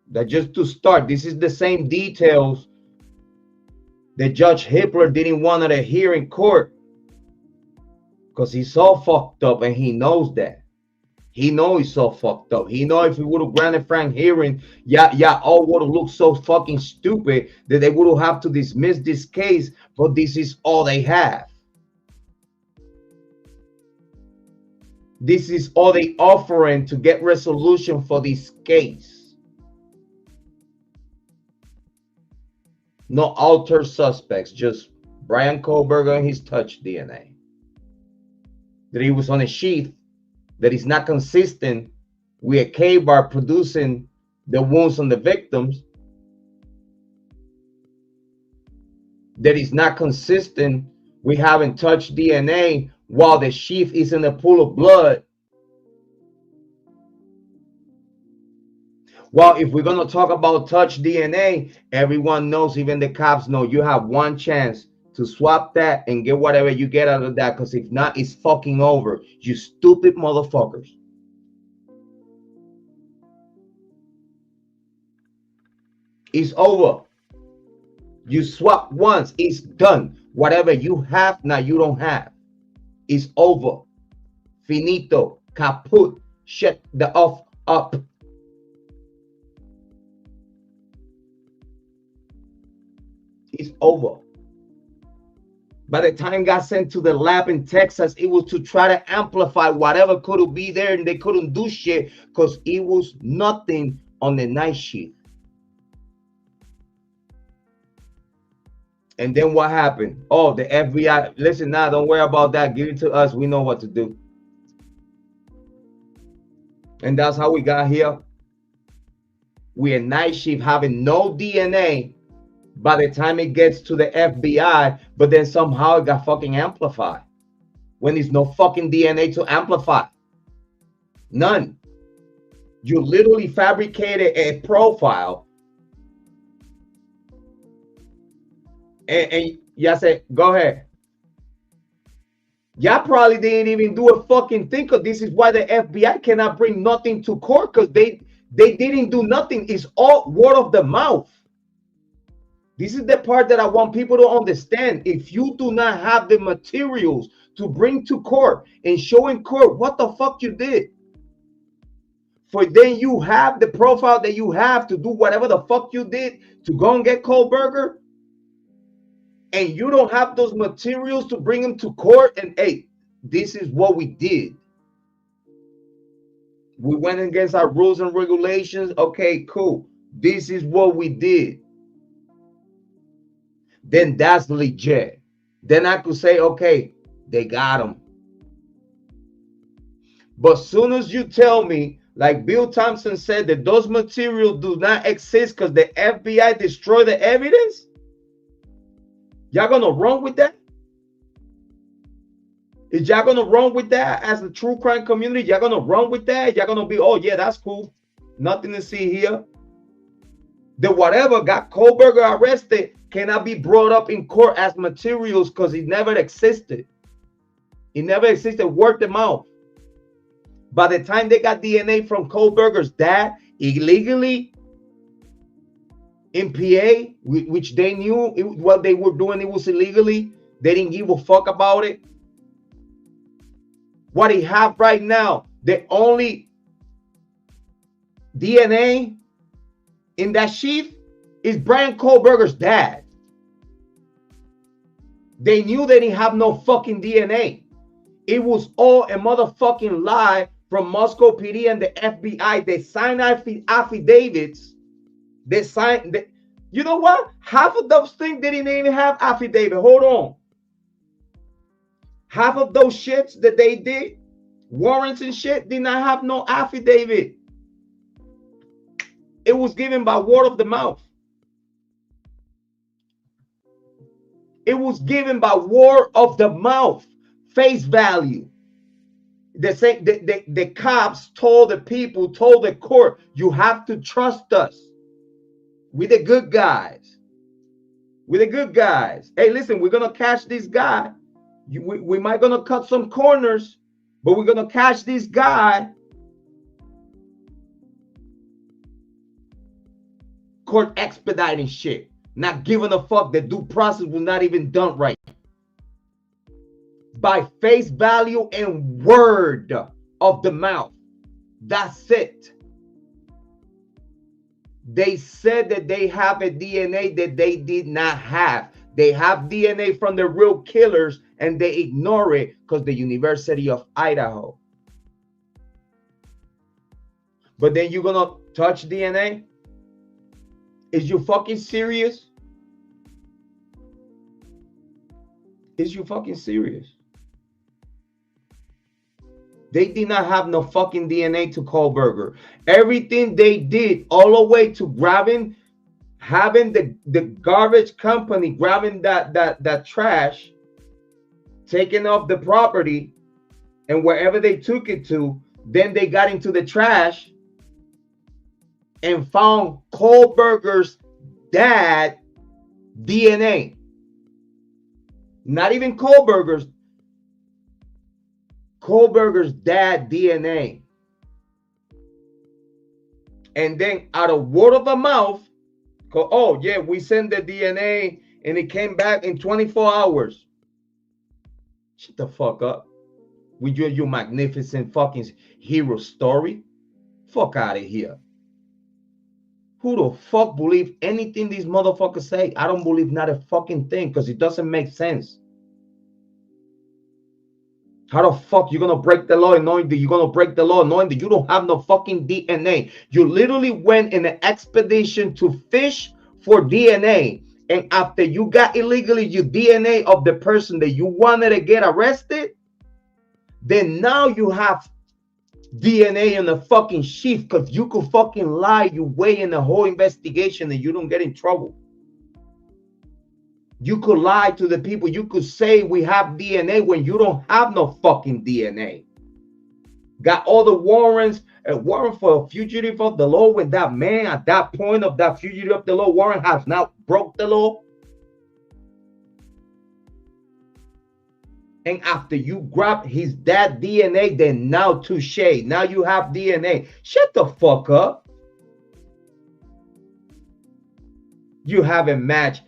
This is the same details that Judge Hippler didn't want to hear in court, because he's so fucked up and he knows that. He knows he's so fucked up. He knows if he would have granted Frank hearing, all would have looked so fucking stupid that they would have to dismiss this case, but this is all they have. This is all they offering to get resolution for this case. No altered suspects, just Bryan Kohberger and his touch DNA. That he was on a sheath that is not consistent with a K-bar producing the wounds on the victims. That is not consistent with having touch DNA while the sheath is in a pool of blood. Well, if we're going to talk about touch DNA, everyone knows, even the cops know, you have one chance to swap that and get whatever you get out of that, because if not, it's fucking over, you stupid motherfuckers. It's over. You swap once, it's done. Whatever you have now, you don't have. It's over. Finito. Kaput. Shut the off up. It's over. By the time it got sent to the lab in Texas, it was to try to amplify whatever could be there, and they couldn't do shit because it was nothing on the night shift. And then what happened? Oh, the FBI, listen now, don't worry about that. Give it to us. We know what to do. And that's how we got here. We a night shift having no DNA by the time it gets to the FBI, but then somehow it got fucking amplified when there's no fucking DNA to amplify. None. You literally fabricated a profile. And y'all said, go ahead. Y'all probably didn't even do a fucking thing, because this is why the FBI cannot bring nothing to court, because they didn't do nothing. It's all word of the mouth. This is the part that I want people to understand. If you do not have the materials to bring to court and show in court what the fuck you did, for then you have the profile that you have to do whatever the fuck you did to go and get Kohberger, and you don't have those materials to bring him to court and, hey, this is what we did. We went against our rules and regulations. Okay, cool. This is what we did. Then that's legit. Then I could say, okay, they got him. But as soon as you tell me, like Bill Thompson said, that those materials do not exist because the FBI destroyed the evidence, y'all gonna run with that? Is y'all gonna run with that as the true crime community? Y'all gonna run with that? Y'all gonna be, oh yeah, that's cool. Nothing to see here. The whatever got Kohberger arrested cannot be brought up in court as materials because it never existed. It never existed. Word of mouth. By the time they got DNA from Kohberger's dad illegally in PA, which they knew what they were doing, it was illegally. They didn't give a fuck about it. What he have right now, the only DNA in that sheath is Bryan Kohberger's dad. They knew they didn't have no fucking DNA. It was all a motherfucking lie from Moscow PD and the FBI. They signed affidavits. They signed. You know what? Half of those things they didn't even have affidavit. Hold on. Half of those shits that they did, warrants and shit, did not have no affidavit. It was given by word of the mouth. It was given by word of the mouth, face value. The cops told the people, told the court, you have to trust us. We're the good guys. We're the good guys. Hey, listen, we're going to catch this guy. We might going to cut some corners, but we're going to catch this guy. Court expediting shit. Not giving a fuck. The due process was not even done right. By face value and word of the mouth. That's it. They said that they have a DNA that they did not have. They have DNA from the real killers and they ignore it because the University of Idaho. But then you're gonna touch DNA? Is you fucking serious? Is you fucking serious? They did not have no fucking DNA to Kohberger. Everything they did, all the way to grabbing, having the garbage company grabbing that trash, taking off the property, and wherever they took it to, then they got into the trash and found Kohberger's dad DNA. Not even Kohberger's dad DNA. And then out of word of the mouth, oh yeah, we sent the DNA and it came back in 24 hours. Shut the fuck up. With your magnificent fucking hero story. Fuck out of here. Who the fuck believe anything these motherfuckers say? I don't believe not a fucking thing because it doesn't make sense. How the fuck you gonna break the law knowing that you're gonna break the law knowing that you don't have no fucking DNA? You literally went in an expedition to fish for DNA, and after you got illegally your DNA of the person that you wanted to get arrested, then now you have DNA in the fucking sheath because you could fucking lie your way in the whole investigation and you don't get in trouble. You could lie to the people. You could say we have DNA when you don't have no fucking DNA. Got all the warrants, a warrant for a fugitive of the law when that man at that point of that fugitive of the law warrant has now broke the law. And after you grab his dad DNA, then now touche. Now you have DNA. Shut the fuck up. You have a match.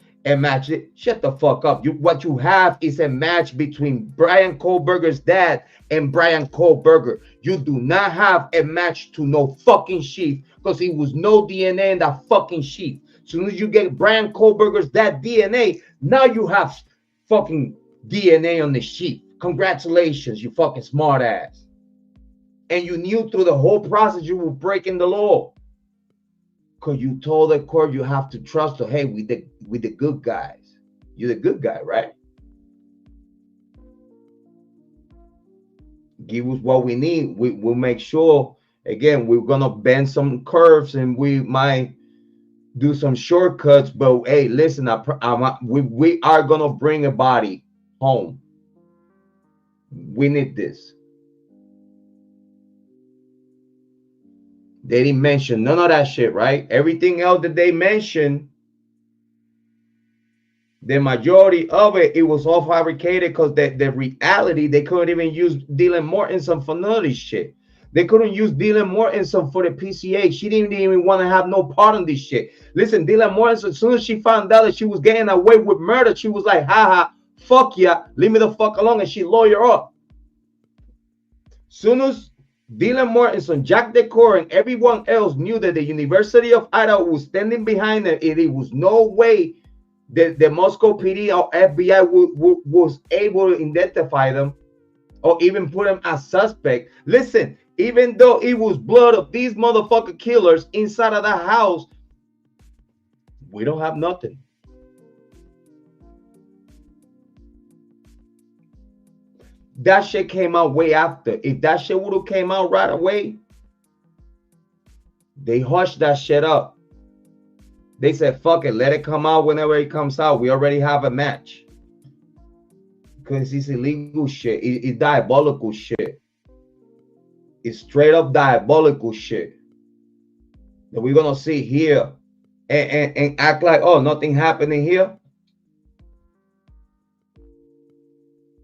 Shut the fuck up. What you have is a match between Bryan Kohberger's dad and Bryan Kohberger. You do not have a match to no fucking sheep because it was no DNA in that fucking sheep. As soon as you get Bryan Kohberger's dad DNA, now you have fucking DNA on the sheep. Congratulations, you fucking smart ass. And you knew through the whole process you were breaking the law. Because you told the court you have to trust her. Hey, we the good guys. You're the good guy, right? Give us what we need. We'll make sure, again, we're going to bend some curves and we might do some shortcuts. But hey, listen, we are going to bring a body home. We need this. They didn't mention none of that shit, right? Everything else that they mentioned, the majority of it, it was all fabricated because the reality, they couldn't even use Dylan Mortensen for none of this shit. They couldn't use Dylan Mortensen for the PCA. She didn't even want to have no part in this shit. Listen, Dylan Mortensen, as soon as she found out that she was getting away with murder, she was like, haha, fuck yeah, leave me the fuck alone, and she lawyer up. Soon as Dylan Mortensen, Jack DeCore, and everyone else knew that the University of Idaho was standing behind them, and it was no way that the Moscow PD or FBI was able to identify them or even put them as suspect. Listen, even though it was blood of these motherfucker killers inside of the house, We don't have nothing. That shit came out way after. If that shit would have came out right away, they hushed that shit up. They said, fuck it, let it come out whenever it comes out. We already have a match. Because it's illegal shit. It's diabolical shit. It's straight up diabolical shit that we're going to see here and act like, oh, nothing happening here.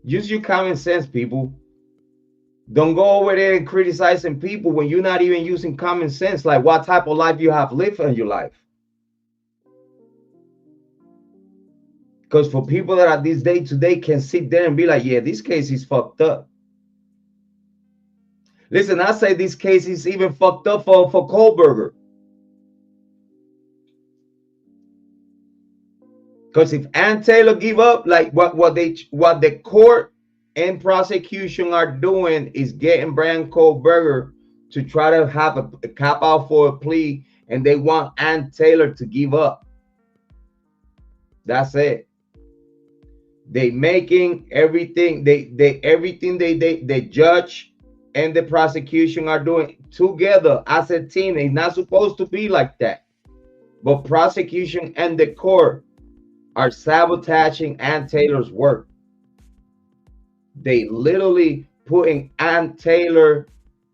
Use your common sense, people. Don't go over there and criticizing people when you're not even using common sense, like what type of life you have lived in your life. Because for people that are this day to day can sit there and be like, yeah, this case is fucked up. Listen, I say this case is even fucked up for Kohberger. Because if Ann Taylor give up, like what the court and prosecution are doing is getting Bryan Kohberger to try to have a cop out for a plea, and they want Ann Taylor to give up. That's it. They making everything the judge and the prosecution are doing together as a team. It's not supposed to be like that. But prosecution and the court are sabotaging Ann Taylor's work. They literally putting Ann Taylor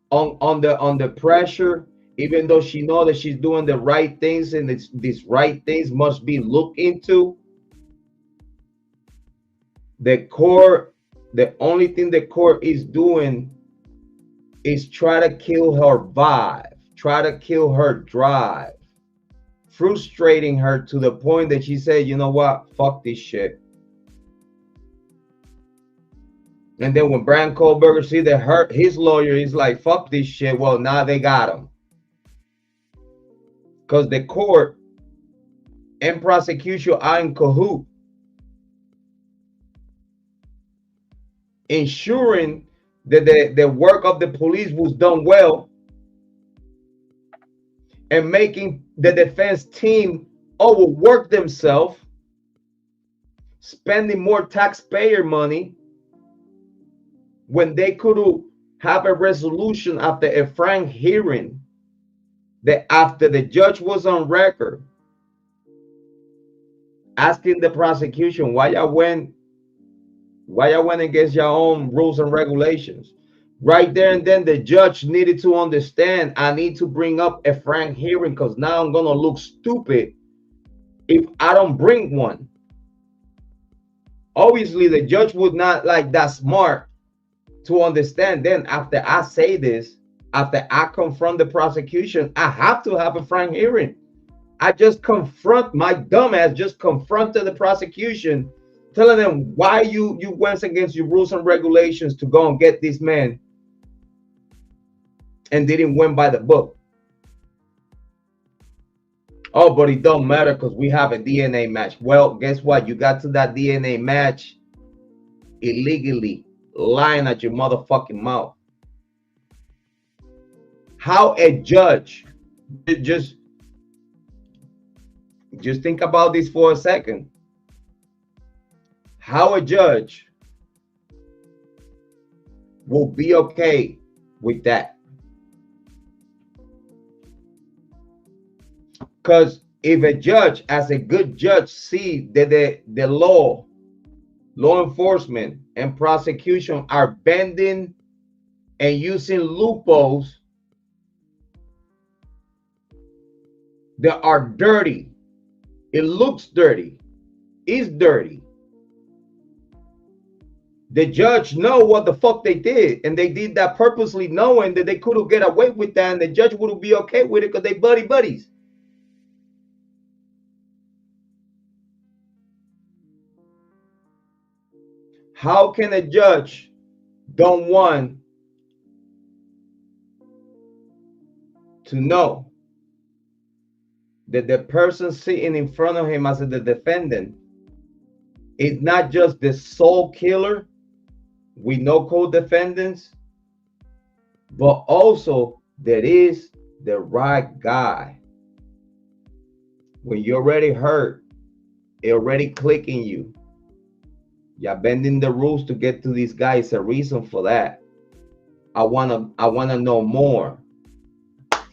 on the pressure, even though she know that she's doing the right things, and these right things must be looked into. The court, the only thing the court is doing is try to kill her vibe, try to kill her drive, frustrating her to the point that she said, you know what, fuck this shit. And then when Bryan Kohberger see that his lawyer is like, fuck this shit, well, now they got him. Because the court and prosecution are in cahoots, ensuring that the work of the police was done well, and making the defense team overwork themselves, spending more taxpayer money when they could have a resolution after a frank hearing, that after the judge was on record asking the prosecution, why y'all went against your own rules and regulations. Right there and then the judge needed to understand, I need to bring up a frank hearing because now I'm going to look stupid if I don't bring one. Obviously, the judge would not like that smart to understand. Then after I say this, after I confront the prosecution, I have to have a frank hearing. I just confront my dumbass, just confronted the prosecution, telling them why you went against your rules and regulations to go and get this man and didn't win by the book. Oh, but it don't matter because we have a DNA match. Well, guess what? You got to that DNA match illegally, lying at your motherfucking mouth. How a judge, just think about this for a second. How a judge will be okay with that. Because if a judge, as a good judge, see that the law enforcement and prosecution are bending and using loopholes that are dirty, it looks dirty, it's dirty. The judge know what the fuck they did, and they did that purposely, knowing that they could have get away with that, and the judge would be okay with it because they buddies. How can a judge don't want to know that the person sitting in front of him as the defendant is not just the sole killer with no co-defendants, but also that is the right guy? when you're already hurt, it already clicking you. You're bending the rules to get to this guy. It's a reason for that. I wanna know more.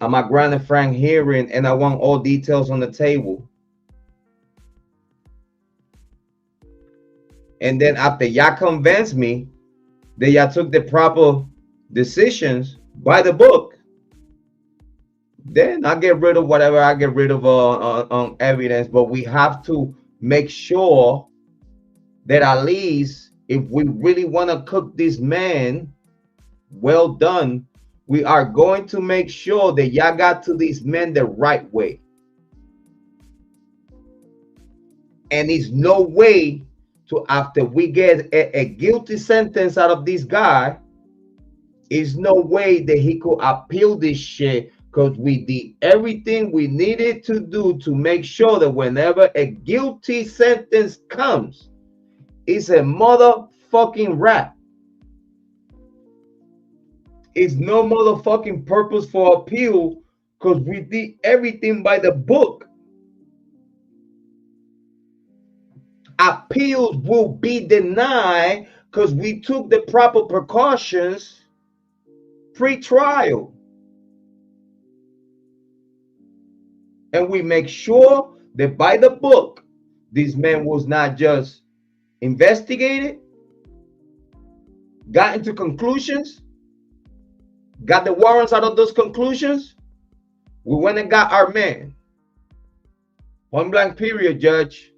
I'm a grand frank hearing, and I want all details on the table. And then after y'all convince me that y'all took the proper decisions by the book, then I get rid of whatever I get rid of on evidence. But we have to make sure that at least if we really want to cook this man well done, we are going to make sure that y'all got to these men the right way. And it's no way to, after we get a guilty sentence out of this guy, is no way that he could appeal this shit, because we did everything we needed to do to make sure that whenever a guilty sentence comes, it's a motherfucking rap. It's no motherfucking purpose for appeal, because we did everything by the book. Appeals will be denied because we took the proper precautions pre-trial. And we make sure that by the book, this man was not just investigated, got into conclusions, got the warrants out of those conclusions. We went and got our man. Point blank period, judge.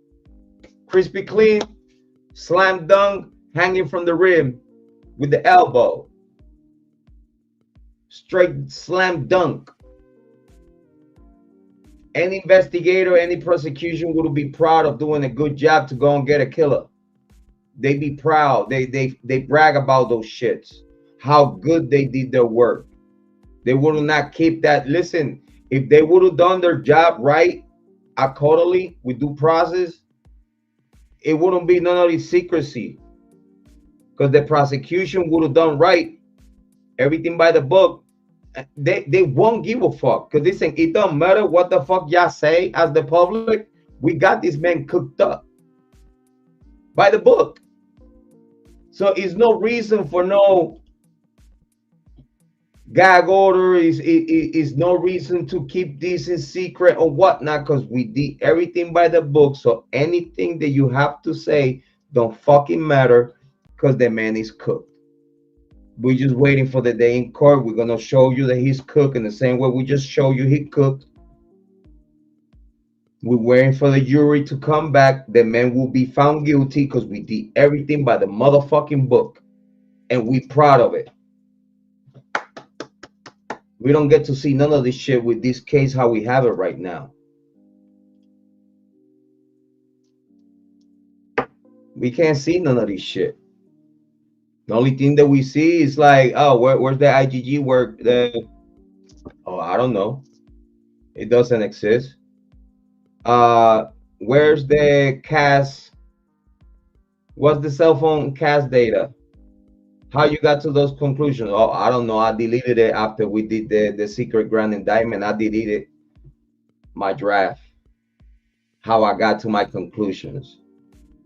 Crispy clean, slam dunk, hanging from the rim with the elbow. Straight slam dunk. Any investigator, any prosecution would be proud of doing a good job to go and get a killer. They be proud. They brag about those shits. How good they did their work. They would not keep that. Listen, if they would have done their job right, accordingly, with due process, it wouldn't be none of this secrecy. Because the prosecution would have done right, everything by the book. They won't give a fuck. Because they think it don't matter what the fuck y'all say as the public. We got this man cooked up by the book. So it's no reason for no gag order. Is no reason to keep this in secret or whatnot, because we did everything by the book. So anything that you have to say don't fucking matter, because the man is cooked. We're just waiting for the day in court. We're gonna show you that he's cooked in the same way we just show you he cooked. We're waiting for the jury to come back. The man will be found guilty because we did everything by the motherfucking book, and we proud of it. We don't get to see none of this shit with this case how we have it right now. We can't see none of this shit. The only thing that we see is like, oh, where's the IgG work? Oh, I don't know. It doesn't exist. Where's the CAS? What's the cell phone CAS data? How you got to those conclusions? Oh, I don't know. I deleted it after we did the secret grand indictment. I deleted my draft. How I got to my conclusions.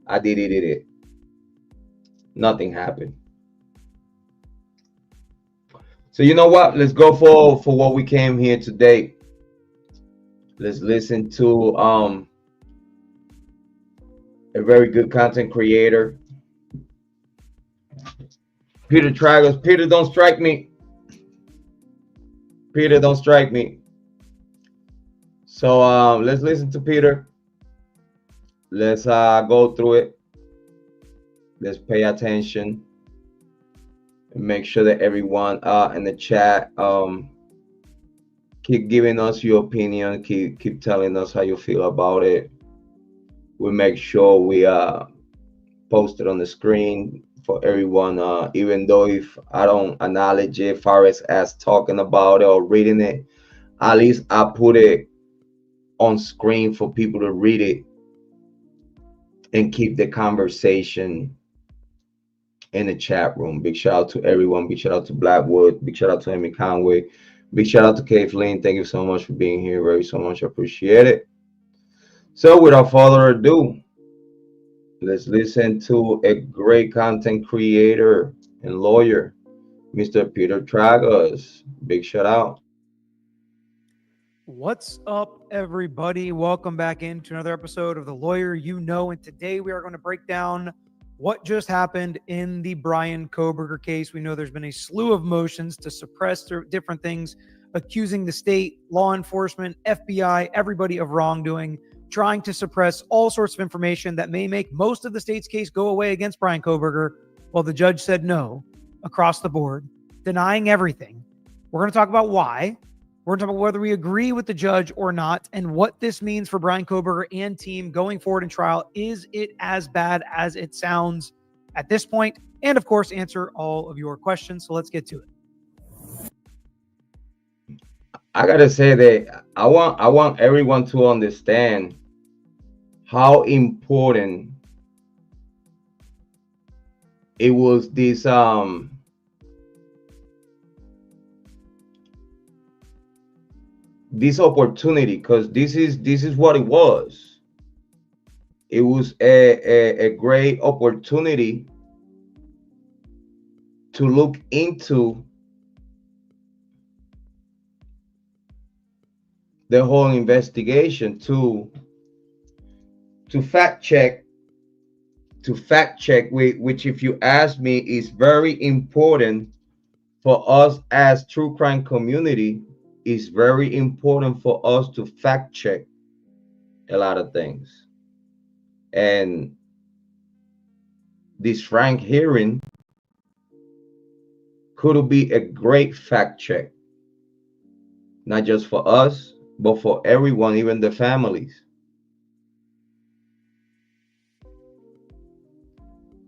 I deleted it. Nothing happened. So you know what? Let's go for what we came here today. Let's listen to a very good content creator, Peter Tragos. Peter, don't strike me. Peter, don't strike me. So let's listen to Peter. Let's go through it. Let's pay attention and make sure that everyone in the chat keep giving us your opinion. Keep telling us how you feel about it. We'll make sure we post it on the screen for everyone. Even though if I don't acknowledge it, far as talking about it or reading it, at least I put it on screen for people to read it and keep the conversation in the chat room. Big shout out to everyone. Big shout out to Blackwood. Big shout out to Amy Conway. Big shout out to Kiely. Thank you so much for being here. Very so much appreciate it. So without further ado, let's listen to a great content creator and lawyer, Mr. Peter Tragos. Big shout out. What's up, everybody? Welcome back into another episode of The Lawyer You Know. And today we are going to break down what just happened in the Bryan Kohberger case. We know there's been a slew of motions to suppress different things, accusing the state, law enforcement, FBI, everybody of wrongdoing, trying to suppress all sorts of information that may make most of the state's case go away against Bryan Kohberger. Well, the judge said no across the board, denying everything. We're going to talk about why. We're going to talk about whether we agree with the judge or not and what this means for Bryan Kohberger and team going forward in trial. Is it as bad as it sounds at this point? And of course, answer all of your questions. So let's get to it. I gotta say that I want everyone to understand how important it was this opportunity, because this is what it was. It was a great opportunity to look into the whole investigation, to fact check, which, if you ask me, is very important for us as true crime community. Is very important for us to fact check a lot of things. And this frank hearing could be a great fact check, not just for us, but for everyone, even the families.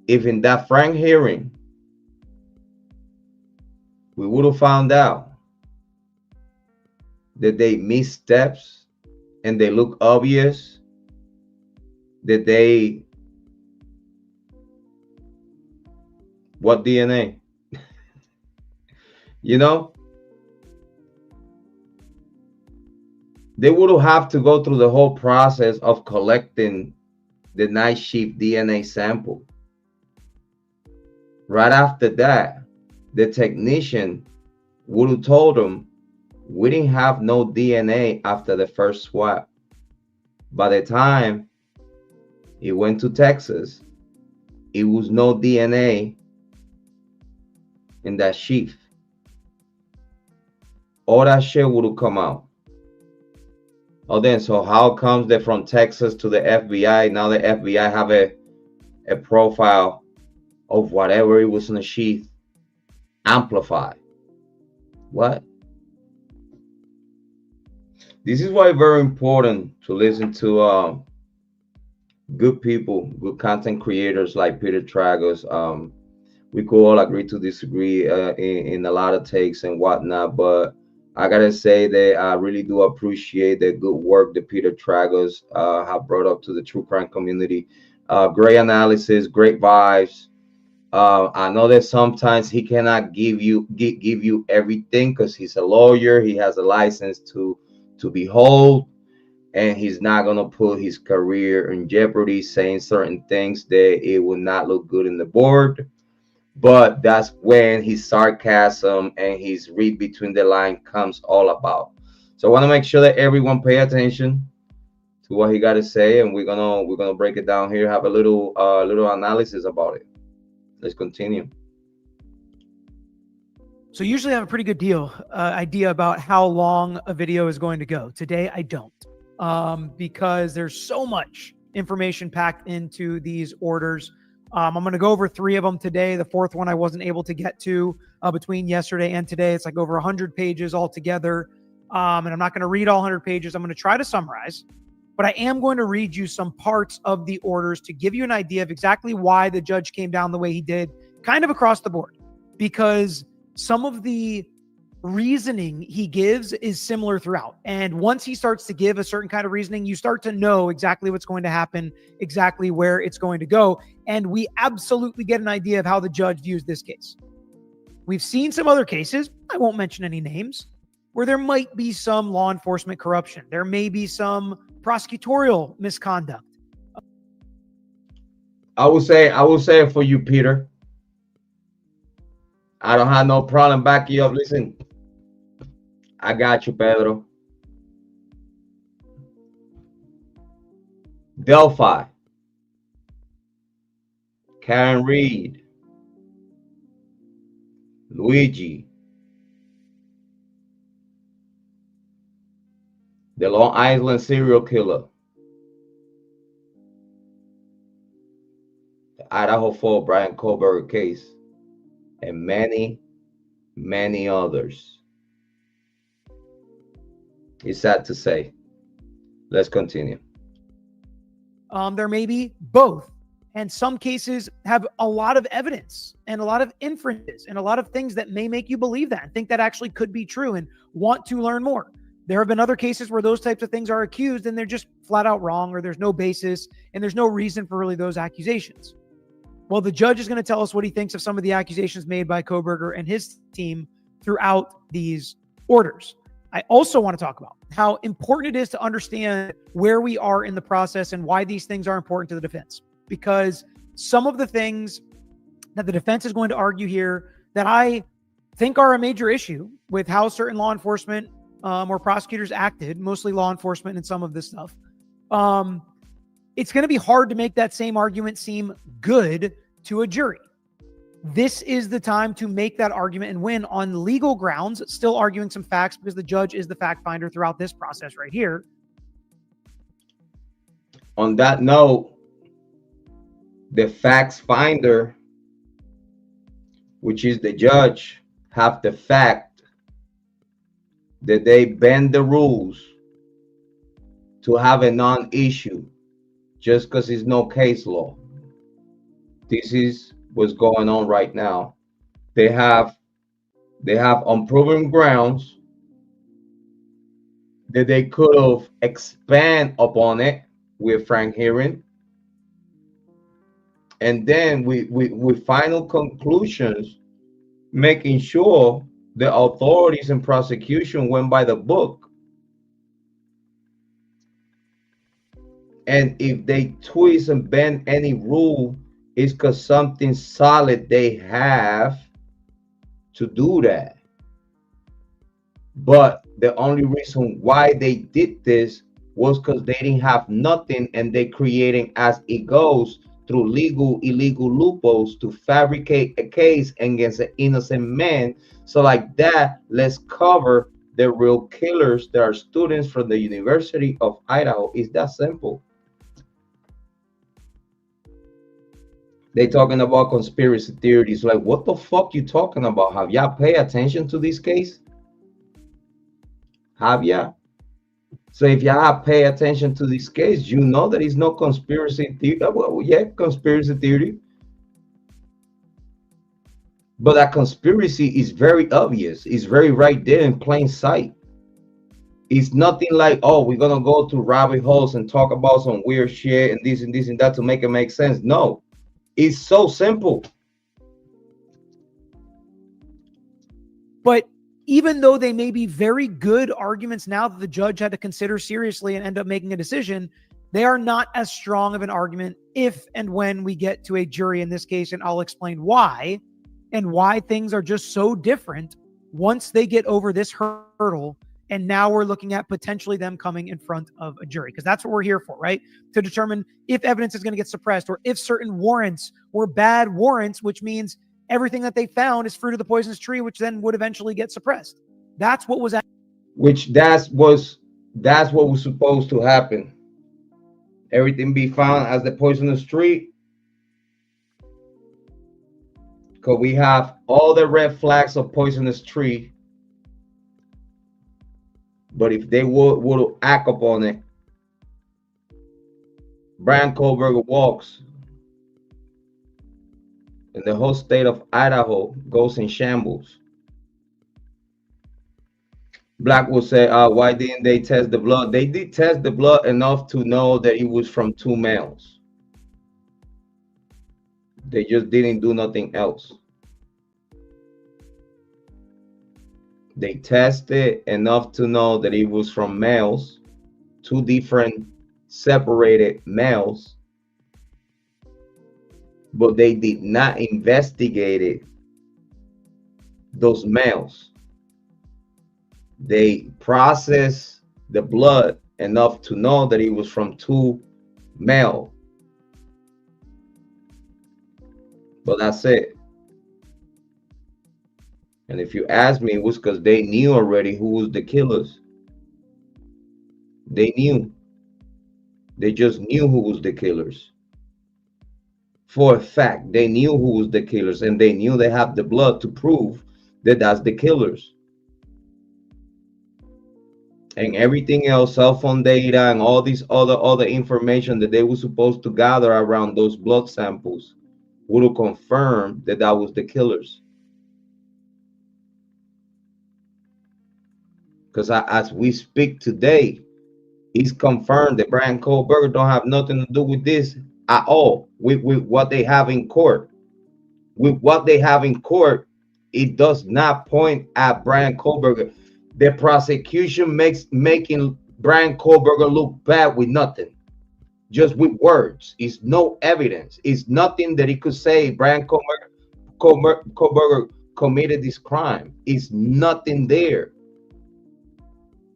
If in that frank hearing we would have found out that they missed steps and they look obvious, that they, what DNA? You know, they would have to go through the whole process of collecting the night shift DNA sample. Right after that, the technician would have told them, we didn't have no DNA after the first swab. By the time it went to Texas, it was no DNA in that sheath. All that shit would have come out. Oh, then, so how comes that from Texas to the FBI, now the FBI have a profile of whatever it was in the sheath amplified? What? This is why it's very important to listen to good people, good content creators like Peter Tragos. We could all agree to disagree in a lot of takes and whatnot, but I gotta say that I really do appreciate the good work that Peter Tragos have brought up to the true crime community. Great analysis, great vibes. I know that sometimes he cannot give you everything because he's a lawyer. He has a license to behold, and he's not gonna put his career in jeopardy saying certain things that it will not look good in the board. But that's when his sarcasm and his read between the line comes all about. So I want to make sure that everyone pay attention to what he got to say, and we're gonna break it down here, have a little analysis about it. Let's continue. So usually I have a pretty good idea about how long a video is going to go. Today I don't, because there's so much information packed into these orders. I'm going to go over 3 of them today. The 4th one I wasn't able to get to between yesterday and today. It's like over 100 pages altogether. And I'm not going to read all 100 pages. I'm going to try to summarize, but I am going to read you some parts of the orders to give you an idea of exactly why the judge came down the way he did, kind of across the board, because some of the reasoning he gives is similar throughout. And once he starts to give a certain kind of reasoning, you start to know exactly what's going to happen, exactly where it's going to go. And we absolutely get an idea of how the judge views this case. We've seen some other cases, I won't mention any names, where there might be some law enforcement corruption. There may be some prosecutorial misconduct. I will say it for you, Peter. I don't have no problem backing you up. Listen, I got you, Pedro. Delphi, Karen Reed, Luigi, the Long Island serial killer, the Idaho 4 Bryan Kohberger case, and many, many others. It's sad to say. Let's continue. There may be both. And some cases have a lot of evidence and a lot of inferences and a lot of things that may make you believe that and think that actually could be true and want to learn more. There have been other cases where those types of things are accused and they're just flat out wrong, or there's no basis and there's no reason for really those accusations. Well, the judge is going to tell us what he thinks of some of the accusations made by Kohberger and his team throughout these orders. I also want to talk about how important it is to understand where we are in the process and why these things are important to the defense. Because some of the things that the defense is going to argue here that I think are a major issue with how certain law enforcement or prosecutors acted, mostly law enforcement and some of this stuff, it's going to be hard to make that same argument seem good to a jury. This is the time to make that argument and win on legal grounds, still arguing some facts because the judge is the fact finder throughout this process right here. On that note, the facts finder, which is the judge, have the fact that they bend the rules to have a non-issue just because it's no case law. This is what's going on right now. They have unproven grounds that they could have expand upon it with frank hearing. And then with final conclusions, making sure the authorities and prosecution went by the book. And if they twist and bend any rule, it's because something solid they have to do that. But the only reason why they did this was because they didn't have nothing, and they creating as it goes through illegal loopholes to fabricate a case against an innocent man. So like that, let's cover the real killers that are students from the University of Idaho. It's that simple. They talking about conspiracy theories. Like, what the fuck you talking about? Have y'all pay attention to this case? Have y'all? So if y'all pay attention to this case, you know that it's no conspiracy theory. Well, yeah, conspiracy theory. But that conspiracy is very obvious. It's very right there in plain sight. It's nothing like, oh, we're going to go to rabbit holes and talk about some weird shit and this and this and that to make it make sense. No, it's so simple. But even though they may be very good arguments now that the judge had to consider seriously and end up making a decision, they are not as strong of an argument if and when we get to a jury in this case. And I'll explain why, and why things are just so different once they get over this hurdle. And now we're looking at potentially them coming in front of a jury, because that's what we're here for, right? To determine if evidence is going to get suppressed, or if certain warrants were bad warrants, which means everything that they found is fruit of the poisonous tree, which then would eventually get suppressed. That's what was that's what was supposed to happen. Everything be found as the poisonous tree, because we have all the red flags of poisonous tree. But if they would act upon it, Bryan Kohberger walks, and the whole state of Idaho goes in shambles. Black will say, why didn't they test the blood? They did test the blood enough to know that it was from two males. They just didn't do nothing else. They tested enough to know that it was from males, two different separated males, but they did not investigate those males. They processed the blood enough to know that it was from two male, but that's it. And if you ask me, it was because they knew already who was the killers. They knew. They just knew who was the killers. For a fact, they knew who was the killers, and they knew they have the blood to prove that that's the killers. And everything else, cell phone data and all these other information that they were supposed to gather around those blood samples would have confirmed that that was the killers. Because as we speak today, it's confirmed that Bryan Kohberger don't have nothing to do with this at all. With what they have in court. With what they have in court, it does not point at Bryan Kohberger. The prosecution making Bryan Kohberger look bad with nothing. Just with words. It's no evidence. It's nothing that he could say Bryan Kohberger committed this crime. It's nothing there.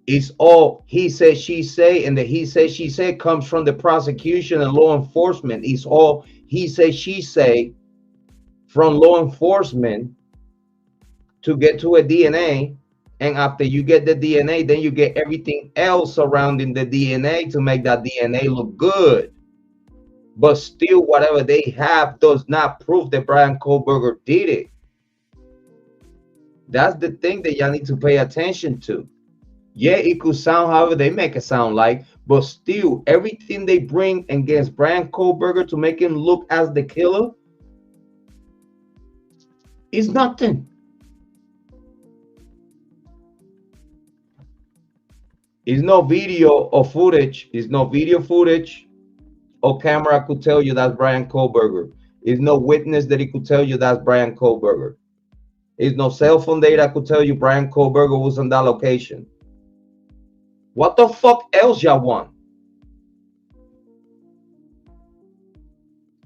It's all he said, she say, and the he said, she said comes from the prosecution and law enforcement. It's all he said, she say from law enforcement to get to a DNA. And after you get the DNA, then you get everything else surrounding the DNA to make that DNA look good. But still, whatever they have does not prove that Bryan Kohberger did it. That's the thing that y'all need to pay attention to. Yeah, it could sound however they make it sound like, but still, everything they bring against Bryan Kohberger to make him look as the killer is nothing. It's no video or footage. It's no video footage or camera could tell you that's Bryan Kohberger. It's no witness that he could tell you that's Bryan Kohberger. It's no cell phone data could tell you Bryan Kohberger was on that location. What the fuck else y'all want?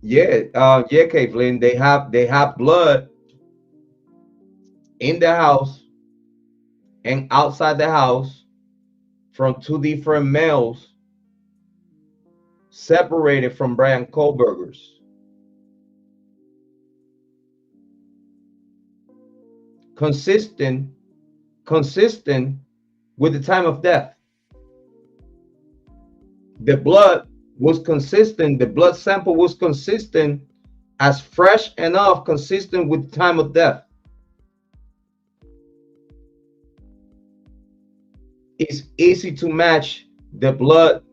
Yeah, Kiely, they have blood in the house and outside the house from two different males separated from Bryan Kohberger's. Consistent with the time of death. The blood was consistent. The blood sample was consistent, as fresh enough, consistent with the time of death. It's easy to match the blood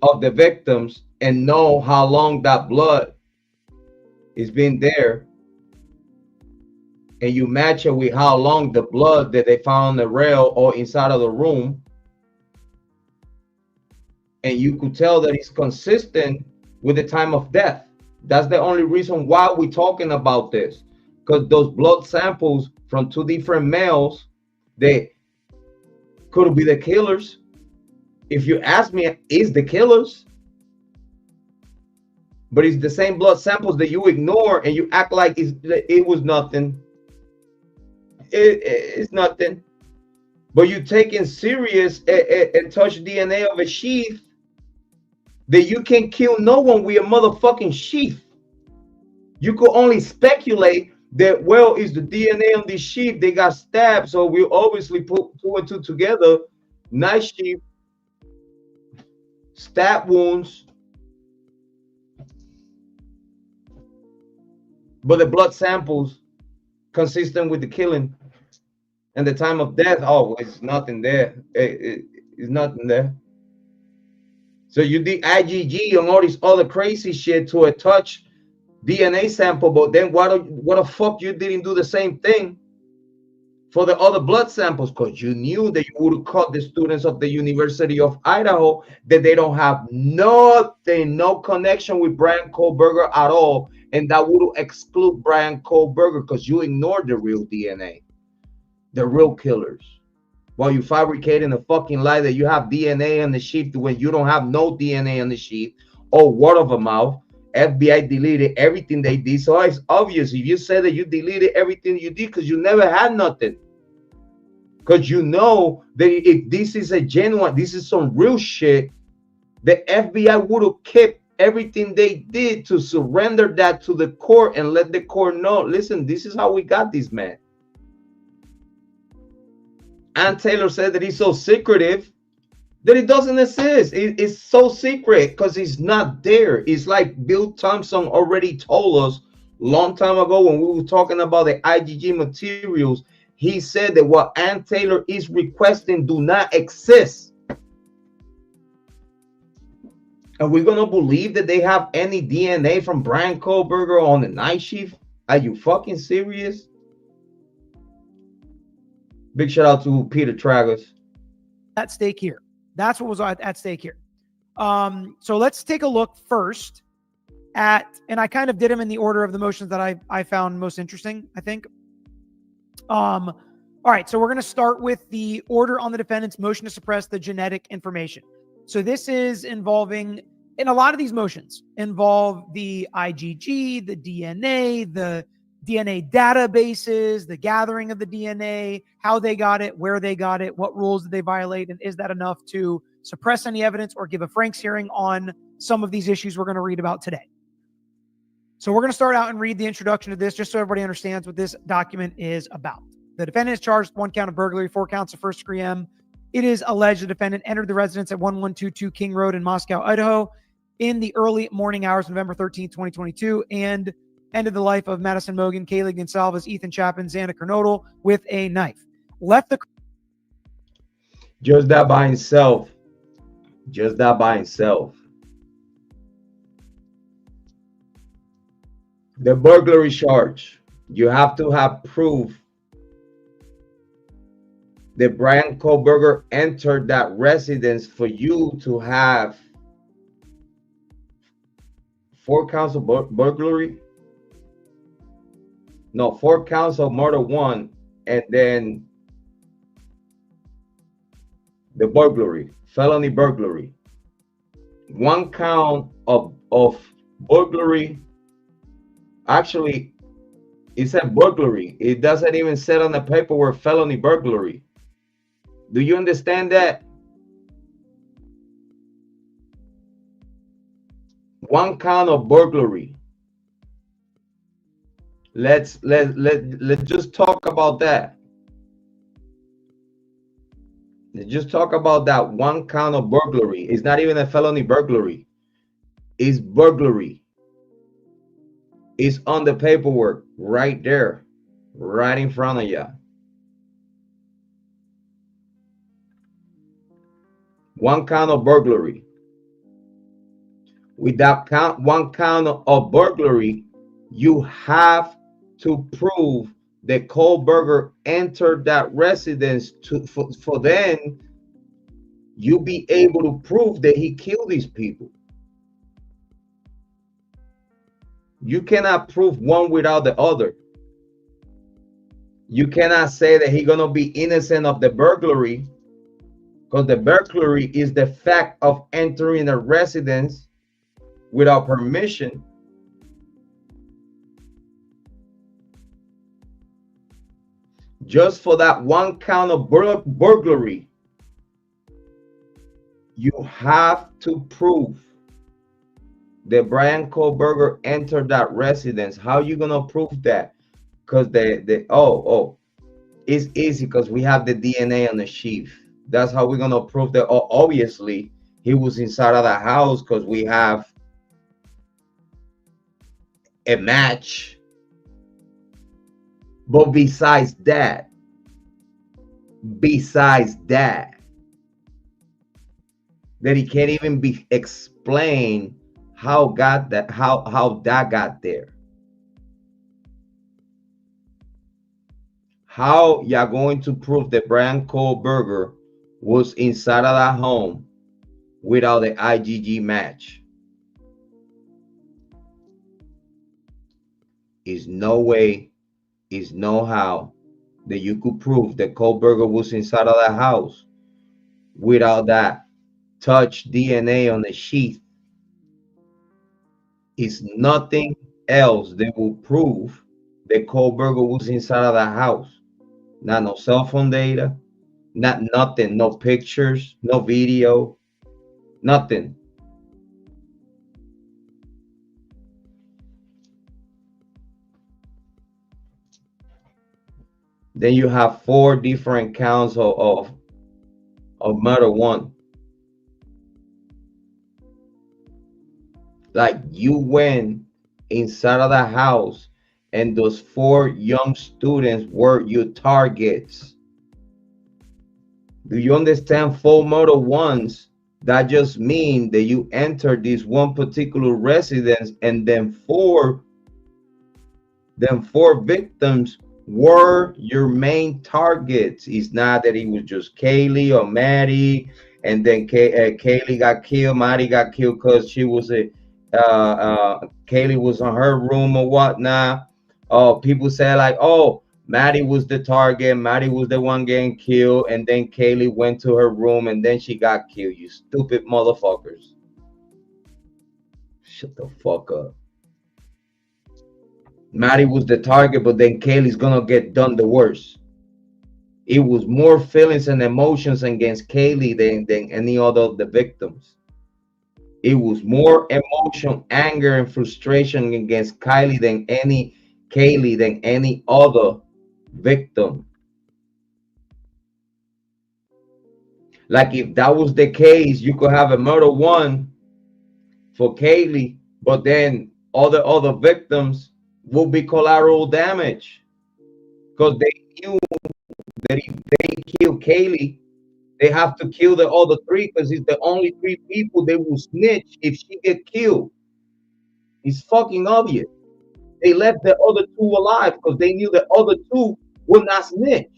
of the victims and know how long that blood has been there. And you match it with how long the blood that they found on the rail or inside of the room. And you could tell that it's consistent with the time of death. That's the only reason why we're talking about this. Because those blood samples from two different males, they could be the killers. If you ask me, is the killers? But it's the same blood samples that you ignore and you act like it was nothing. It's nothing. But you take in serious and touch DNA of a sheath that you can kill no one with a motherfucking sheath. You could only speculate that, well, is the DNA on this sheath, they got stabbed, so we obviously put two and two together. Knife sheath, stab wounds, but the blood samples consistent with the killing and the time of death. Oh, it's nothing there. It's nothing there. So you did IgG and all this other crazy shit to a touch DNA sample, but then what the fuck you didn't do the same thing for the other blood samples? Because you knew that you would have caught the students of the University of Idaho that they don't have nothing, no connection with Bryan Kohberger at all, and that would exclude Bryan Kohberger because you ignored the real DNA, the real killers. while you fabricating a fucking lie that you have DNA on the sheet when you don't have no DNA on the sheet, or word of a mouth. FBI deleted everything they did. So it's obvious if you say that you deleted everything you did because you never had nothing. Because you know that if this is a genuine, this is some real shit, the FBI would have kept everything they did to surrender that to the court and let the court know, listen, this is how we got this man. And Taylor said that he's so secretive that it doesn't exist. It's so secret because it's not there. It's like Bill Thompson already told us long time ago when we were talking about the IgG materials. He said that what Ann Taylor is requesting do not exist. And we're going to believe that they have any DNA from Bryan Kohberger on the night shift? Are you fucking serious? Big shout out to Peter Tragos. At stake here. That's what was at stake here. So let's take a look first at, and I kind of did them in the order of the motions that I found most interesting, I think. All right, so we're going to start with the order on the defendant's motion to suppress the genetic information. So this is involving, and a lot of these motions involve the IgG, the DNA databases, the gathering of the DNA, how they got it, where they got it, what rules did they violate, and is that enough to suppress any evidence or give a Franks hearing on some of these issues we're going to read about today. So we're going to start out and read the introduction to this just so everybody understands what this document is about. The defendant is charged with 1 count of burglary, 4 counts of first-degree M. It is alleged the defendant entered the residence at 1122 King Road in Moscow, Idaho in the early morning hours of November 13th, 2022, and ended the life of Madison Mogan, Kiely Gonsalves, Ethan Chapin, Xander Kernodle with a knife. Left the... Just that by himself. Just that by himself. The burglary charge. You have to have proof that Bryan Kohberger entered that residence for you to have 4 counts of burglary. No, 4 counts of murder 1, and then the burglary, felony burglary. 1 count of burglary. Actually, it said burglary. It doesn't even say on the paperwork felony burglary. Do you understand that? 1 count of burglary. Let's just talk about that. Let's just talk about that 1 count of burglary. It's not even a felony burglary. It's burglary. It's on the paperwork right there, right in front of you. 1 count of burglary. With that 1 count of burglary, you have to prove that Kohberger entered that residence for then you be able to prove that he killed these people. You cannot prove one without the other. You cannot say that he's gonna be innocent of the burglary, because the burglary is the fact of entering a residence without permission. Just for that 1 count of burglary, you have to prove that Bryan Kohberger entered that residence. How are you gonna prove that? Because it's easy because we have the DNA on the sheath. That's how we're gonna prove that. Obviously, he was inside of the house because we have a match. But besides that, that he can't even be explained how that got there. How y'all going to prove that Bryan Kohberger was inside of that home without the IgG match? Is no way, is no how, that you could prove that Kohberger was inside of that house without that touch DNA on the sheath is nothing else that will prove that Kohberger was inside of that house. Not no cell phone data, not nothing, no pictures, no video, nothing. Then you have four different counts of murder one. Like you went inside of the house and those four young students were your targets. Do you understand? Four murder ones, that just means that you entered this one particular residence and then four victims were your main targets. It's not that it was just Kiely or Maddie, and then Kiely got killed, Maddie got killed because she was Kiely was on her room or whatnot. Oh, people say like, oh, Maddie was the target, Maddie was the one getting killed, and then Kiely went to her room and then she got killed. You stupid motherfuckers. Shut the fuck up. Maddie was the target, but then Kiely's gonna get done the worst. It was more feelings and emotions against Kiely than any other of the victims. It was more emotion, anger, and frustration against Kiely than any other victim. Like if that was the case, you could have a murder one for Kiely, but then all the other victims will be collateral damage because they knew that if they kill Kiely, they have to kill the other three because it's the only three people they will snitch if she get killed. It's fucking obvious. They left the other two alive because they knew the other two would not snitch.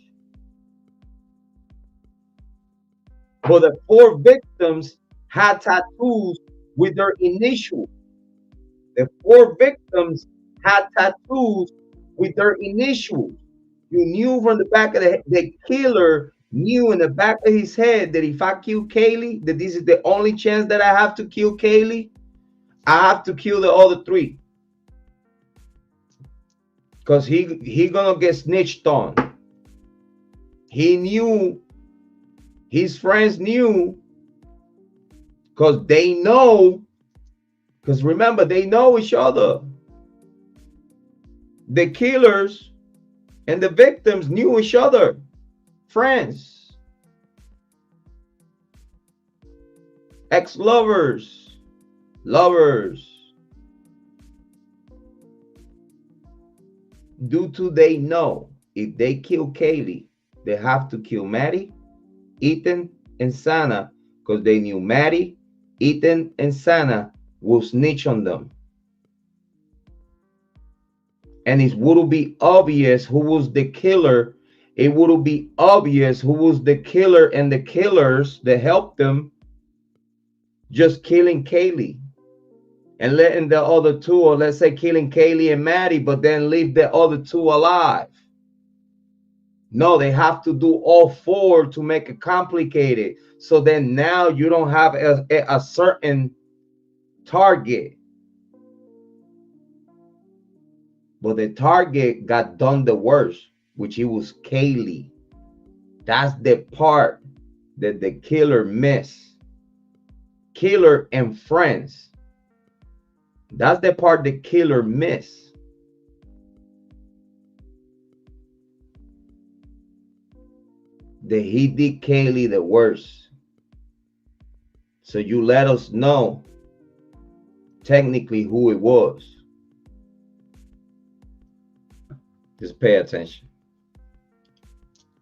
But the four victims had tattoos with their initials. The four victims had tattoos with their initials. You knew from the back of the killer knew in the back of his head that if I kill Kiely, that this is the only chance that I have to kill Kiely. I have to kill the other three. Because he gonna get snitched on. He knew, his friends knew, because they know, because remember, they know each other. The killers and the victims knew each other. Friends. Ex-lovers. Lovers. Due to they know if they kill Kiely, they have to kill Maddie, Ethan, and Sana, because they knew Maddie, Ethan, and Sana will snitch on them. And it would be obvious who was the killer. It would be obvious who was the killer and the killers that helped them just killing Kiely and letting the other two, or let's say killing Kiely and Maddie, but then leave the other two alive. No, they have to do all four to make it complicated. So then now you don't have a certain target. But the target got done the worst, which it was Kiely. That's the part that the killer missed. Killer and friends. That's the part the killer missed. That he did Kiely the worst. So you let us know technically who it was. Just pay attention.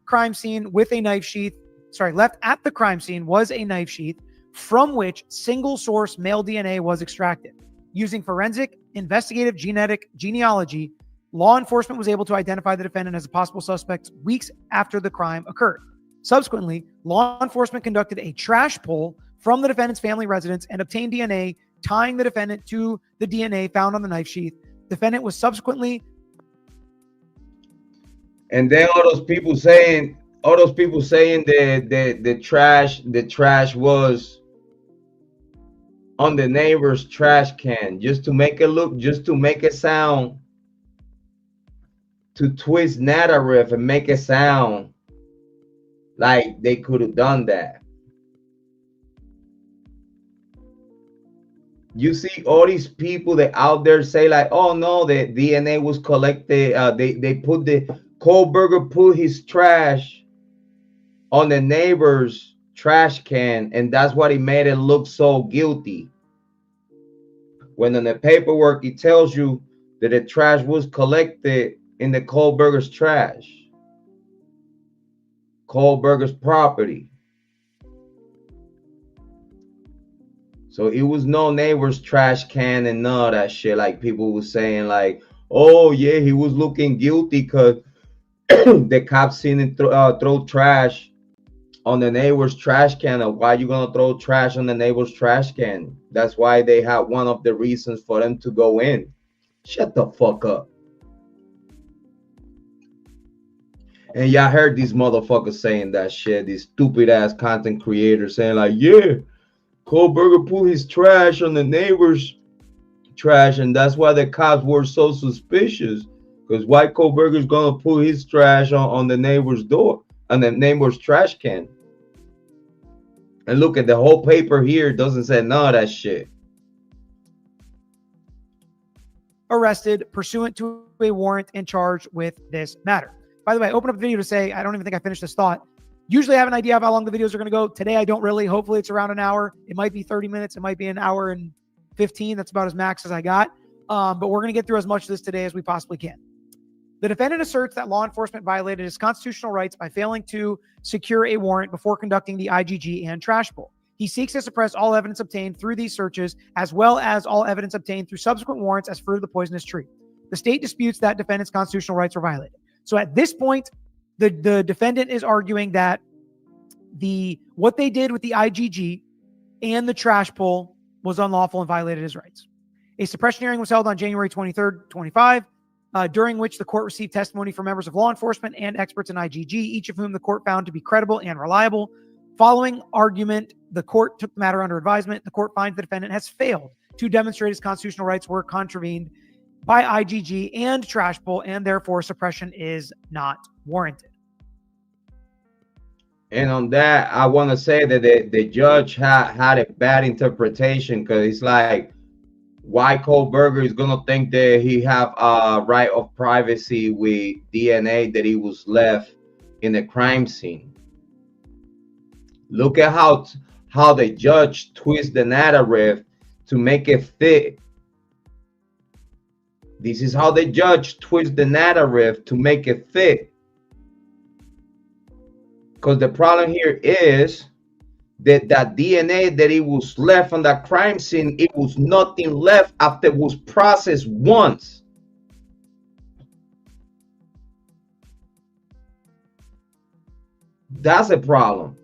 Crime scene with a knife sheath. Left at the crime scene was a knife sheath from which single source male DNA was extracted. Using forensic, investigative, genetic genealogy, law enforcement was able to identify the defendant as a possible suspect weeks after the crime occurred. Subsequently, law enforcement conducted a trash pull from the defendant's family residence and obtained DNA tying the defendant to the DNA found on the knife sheath. Defendant was subsequently And then all those people saying that the trash was on the neighbor's trash can just to make it look, just to make it sound, to twist narrative and make it sound like they could have done that. You see all these people that out there say like, oh no, the DNA was collected. They put the Kohberger put his trash on the neighbor's trash can, and that's what he made it look so guilty. When in the paperwork it tells you that the trash was collected in the Kohberger's trash, Kohberger's property. So it was no neighbor's trash can and none of that shit. Like people was saying like, oh yeah, he was looking guilty because the cops seen him throw trash on the neighbor's trash can. And why you gonna throw trash on the neighbor's trash can? That's why they had one of the reasons for them to go in. Shut the fuck up. And y'all heard these motherfuckers saying that shit. These stupid ass content creators saying like, yeah, Kohberger put his trash on the neighbor's trash, and that's why the cops were so suspicious. Because why Kohberger's gonna put his trash on the neighbor's door, on the neighbor's trash can? And look at the whole paper here, doesn't say none of that shit. Arrested pursuant to a warrant and charged with this matter. By the way, I open up the video to say, I don't even think I finished this thought. Usually I have an idea of how long the videos are going to go. Today, I don't really. Hopefully it's around an hour. It might be 30 minutes. It might be an hour and 15. That's about as max as I got. But we're going to get through as much of this today as we possibly can. The defendant asserts that law enforcement violated his constitutional rights by failing to secure a warrant before conducting the IGG and trash pull. He seeks to suppress all evidence obtained through these searches, as well as all evidence obtained through subsequent warrants as fruit of the poisonous tree. The state disputes that defendant's constitutional rights were violated. So at this point, the defendant is arguing that what they did with the IGG and the trash pull was unlawful and violated his rights. A suppression hearing was held on January 23rd, 25, during which the court received testimony from members of law enforcement and experts in IGG, each of whom the court found to be credible and reliable. Following argument, the court took the matter under advisement. The court finds the defendant has failed to demonstrate his constitutional rights were contravened by IGG and trash pull, and therefore suppression is not warranted. And on that, I want to say that the judge had a bad interpretation, because it's like, why Kohberger is gonna think that he have a right of privacy with DNA that he was left in the crime scene. Look at how the judge twists the narrative to make it fit. This is how the judge twists the narrative to make it fit. Because the problem here is that DNA that it was left on that crime scene, it was nothing left after it was processed once. That's a problem.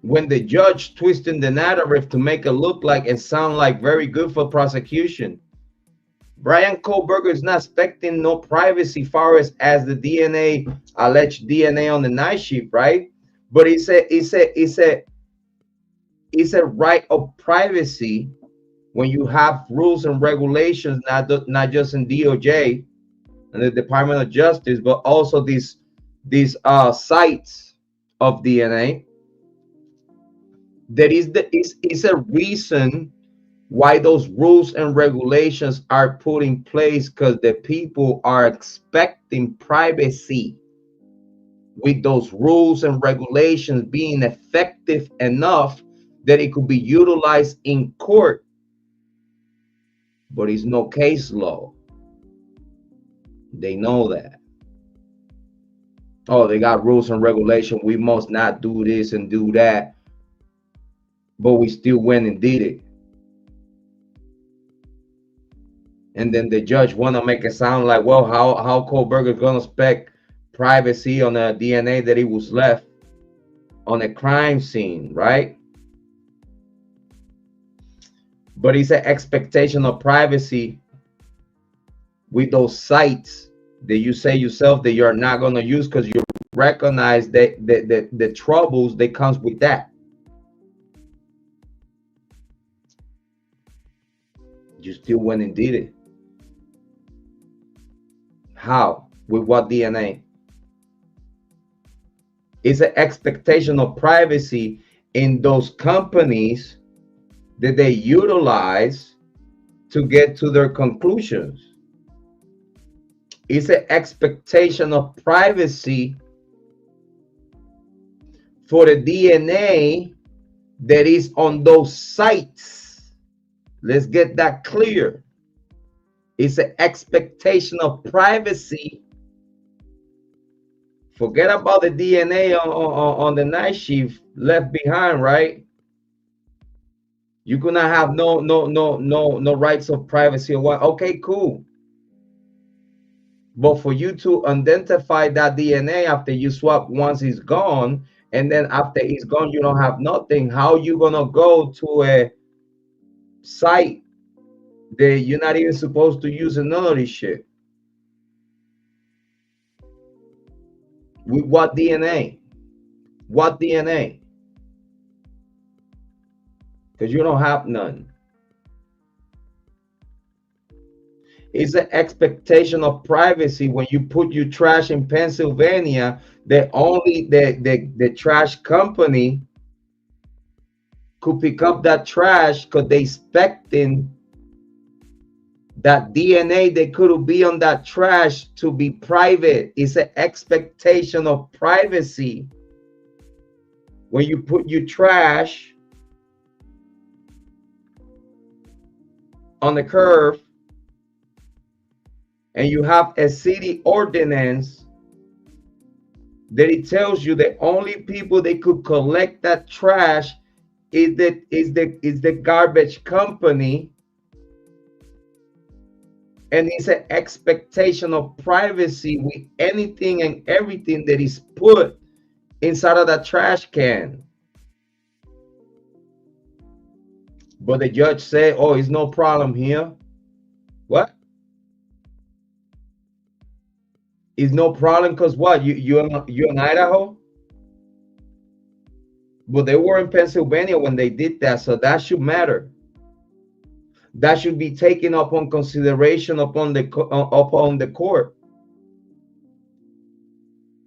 When the judge twisting the narrative to make it look like and sound like very good for prosecution. Bryan Kohberger is not expecting no privacy far as the DNA, alleged DNA on the night shift, right? But it's a right of privacy when you have rules and regulations, not just in DOJ and the Department of Justice, but also these sites of DNA. That is a reason why those rules and regulations are put in place, because the people are expecting privacy, with those rules and regulations being effective enough that it could be utilized in court. But it's no case law. They know that. Oh, they got rules and regulations. We must not do this and do that. But we still went and did it. And then the judge want to make it sound like, well, how Kohberger is going to expect privacy on the DNA that he was left on a crime scene, right? But it's an expectation of privacy with those sites that you say yourself that you're not going to use because you recognize that the troubles that comes with that. You still went and did it. How? With what DNA? It's an expectation of privacy in those companies that they utilize to get to their conclusions. It's an expectation of privacy for the DNA that is on those sites. Let's get that clear. It's an expectation of privacy. Forget about the DNA on the night shift left behind, right? You could not have no rights of privacy or what? Okay, cool. But for you to identify that DNA after you swap once it's gone, and then after it's gone, you don't have nothing. How you gonna go to a site that you're not even supposed to use none of this shit? With what DNA? What DNA? Because you don't have none. It's an expectation of privacy when you put your trash in Pennsylvania, that only the trash company could pick up that trash because they expecting that DNA that could be on that trash to be private. It's an expectation of privacy when you put your trash on the curb and you have a city ordinance that it tells you the only people that could collect that trash is the garbage company. And it's an expectation of privacy with anything and everything that is put inside of that trash can. But the judge said, oh, it's no problem here. What? It's no problem because what? You're in Idaho? But they were in Pennsylvania when they did that, so that should matter. That should be taken upon consideration upon the court.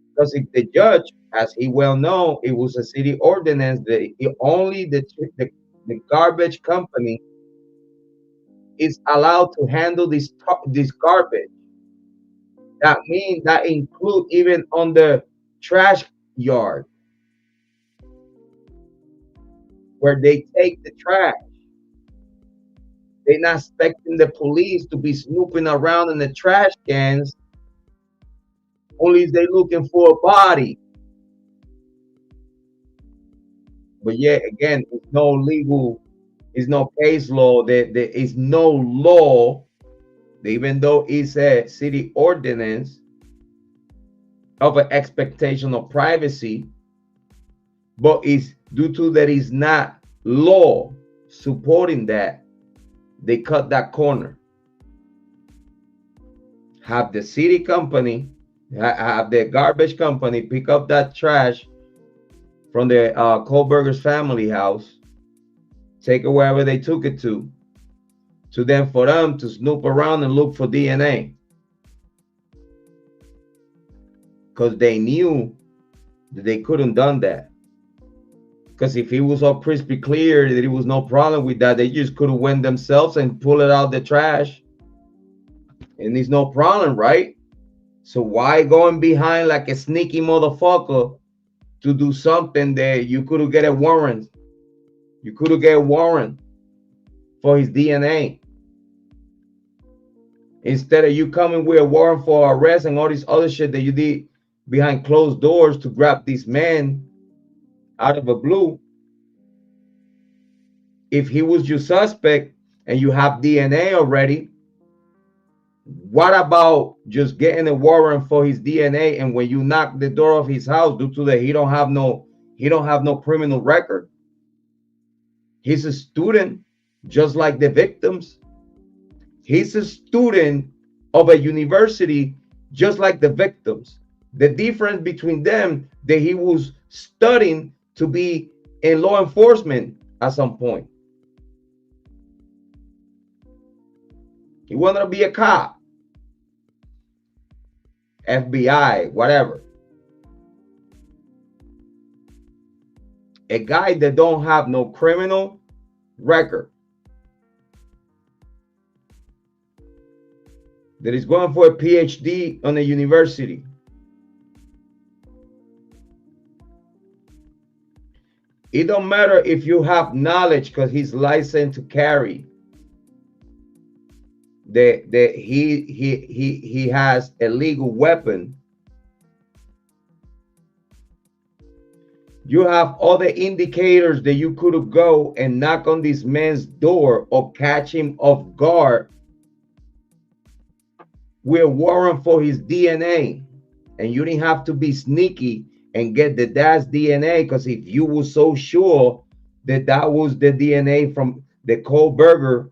Because if the judge, as he well knows, it was a city ordinance that only the garbage company is allowed to handle this garbage. That means that include even on the trash yard where they take the trash. They're not expecting the police to be snooping around in the trash cans. Only if they're looking for a body. But yet again, there's no legal, there's no case law, there is no law, even though it's a city ordinance of an expectation of privacy, but it's due to that is not law supporting that, they cut that corner. Have the city company, have the garbage company pick up that trash from the Kohberger's family house, take it wherever they took it to then for them to snoop around and look for DNA. Because they knew that they couldn't done that. Because if it was all crispy clear that it was no problem with that, they just could have went themselves and pull it out the trash. And there's no problem, right? So why going behind like a sneaky motherfucker to do something that you could get a warrant? You could get a warrant for his DNA. Instead of you coming with a warrant for arrest and all this other shit that you did behind closed doors to grab this man out of the blue. If he was your suspect and you have DNA already, what about just getting a warrant for his DNA? And when you knock the door of his house, due to that he don't have no criminal record. He's a student, just like the victims. He's a student of a university, just like the victims. The difference between them, that he was studying to be in law enforcement at some point. He wanted to be a cop, FBI, whatever. A guy that don't have no criminal record, that is going for a PhD on a university. It don't matter if you have knowledge, because he's licensed to carry. That he has a legal weapon. You have other indicators that you could go and knock on this man's door or catch him off guard with a warrant for his DNA, and you didn't have to be sneaky and get the dad's DNA, because if you were so sure that that was the DNA from the Kohberger,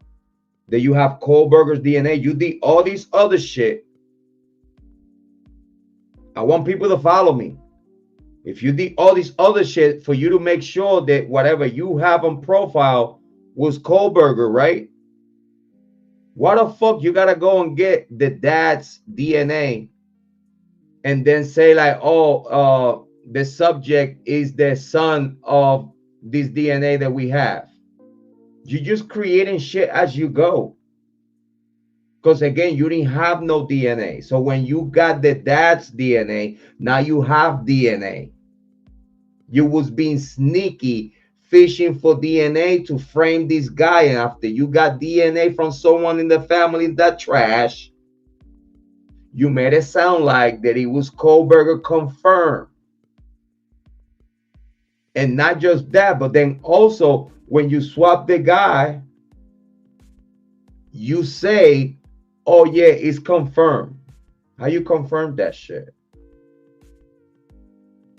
that you have Kohberger's DNA, you did all this other shit. I want people to follow me. If you did all this other shit for you to make sure that whatever you have on profile was Kohberger, right? Why the fuck you gotta go and get the dad's DNA and then say like, oh, the subject is the son of this DNA that we have? You're just creating shit as you go. Because again, you didn't have no DNA. So when you got the dad's DNA, now you have DNA. You was being sneaky, fishing for DNA to frame this guy. And after you got DNA from someone in the family, that trash, you made it sound like that it was Kohberger confirmed. And not just that, but then also when you swap the guy, you say, oh yeah, it's confirmed. How you confirm that shit?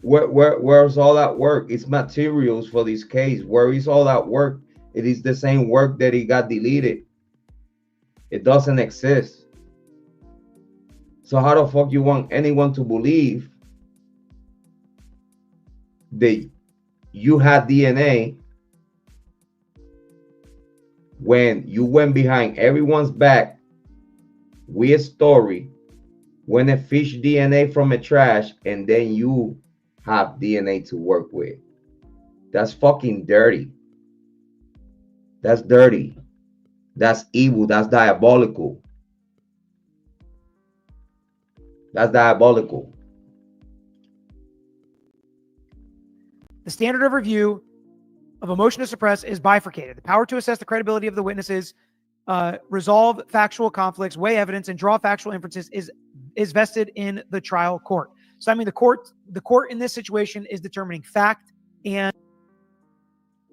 Where's all that work? It's materials for this case. Where is all that work? It is the same work that it got deleted. It doesn't exist. So how the fuck you want anyone to believe that you had DNA when you went behind everyone's back with a story, went and fish DNA from a trash, and then you have DNA to work with? That's fucking dirty. That's dirty. That's evil. That's diabolical. That's diabolical. The standard of review of a motion to suppress is bifurcated. The power to assess the credibility of the witnesses, resolve factual conflicts, weigh evidence, and draw factual inferences is vested in the trial court. So I mean, the court in this situation is determining fact. And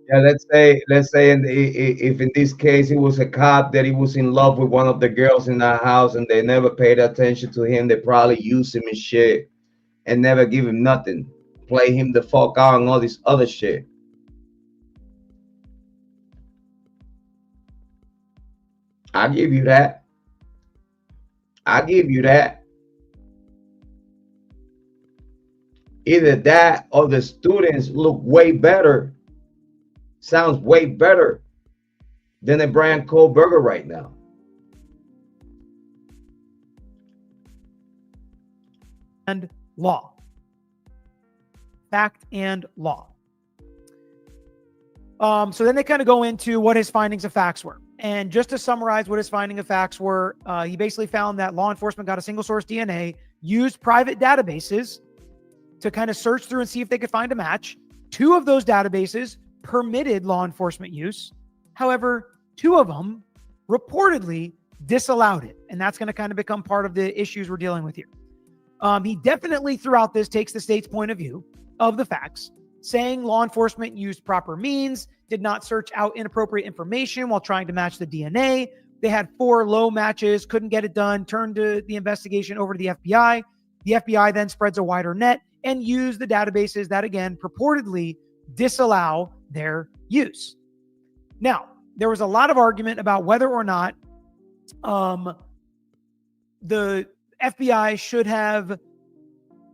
yeah, let's say if in this case it was a cop that he was in love with one of the girls in that house and they never paid attention to him, they probably used him and shit and never give him nothing, play him the fuck out and all this other shit. I give you that. I give you that. Either that or the students look way better, sounds way better than a Bryan Kohberger right now. And law. Fact and law. So then they kind of go into what his findings of facts were. And just to summarize what his finding of facts were, he basically found that law enforcement got a single source DNA, used private databases to kind of search through and see if they could find a match. 2 of those databases permitted law enforcement use. However, 2 of them reportedly disallowed it. And that's going to kind of become part of the issues we're dealing with here. He definitely throughout this takes the state's point of view of the facts, saying law enforcement used proper means, did not search out inappropriate information while trying to match the DNA. They had 4 low matches, couldn't get it done, turned the investigation over to the FBI. The FBI then spreads a wider net and use the databases that, again, purportedly disallow their use. Now, there was a lot of argument about whether or not the FBI should have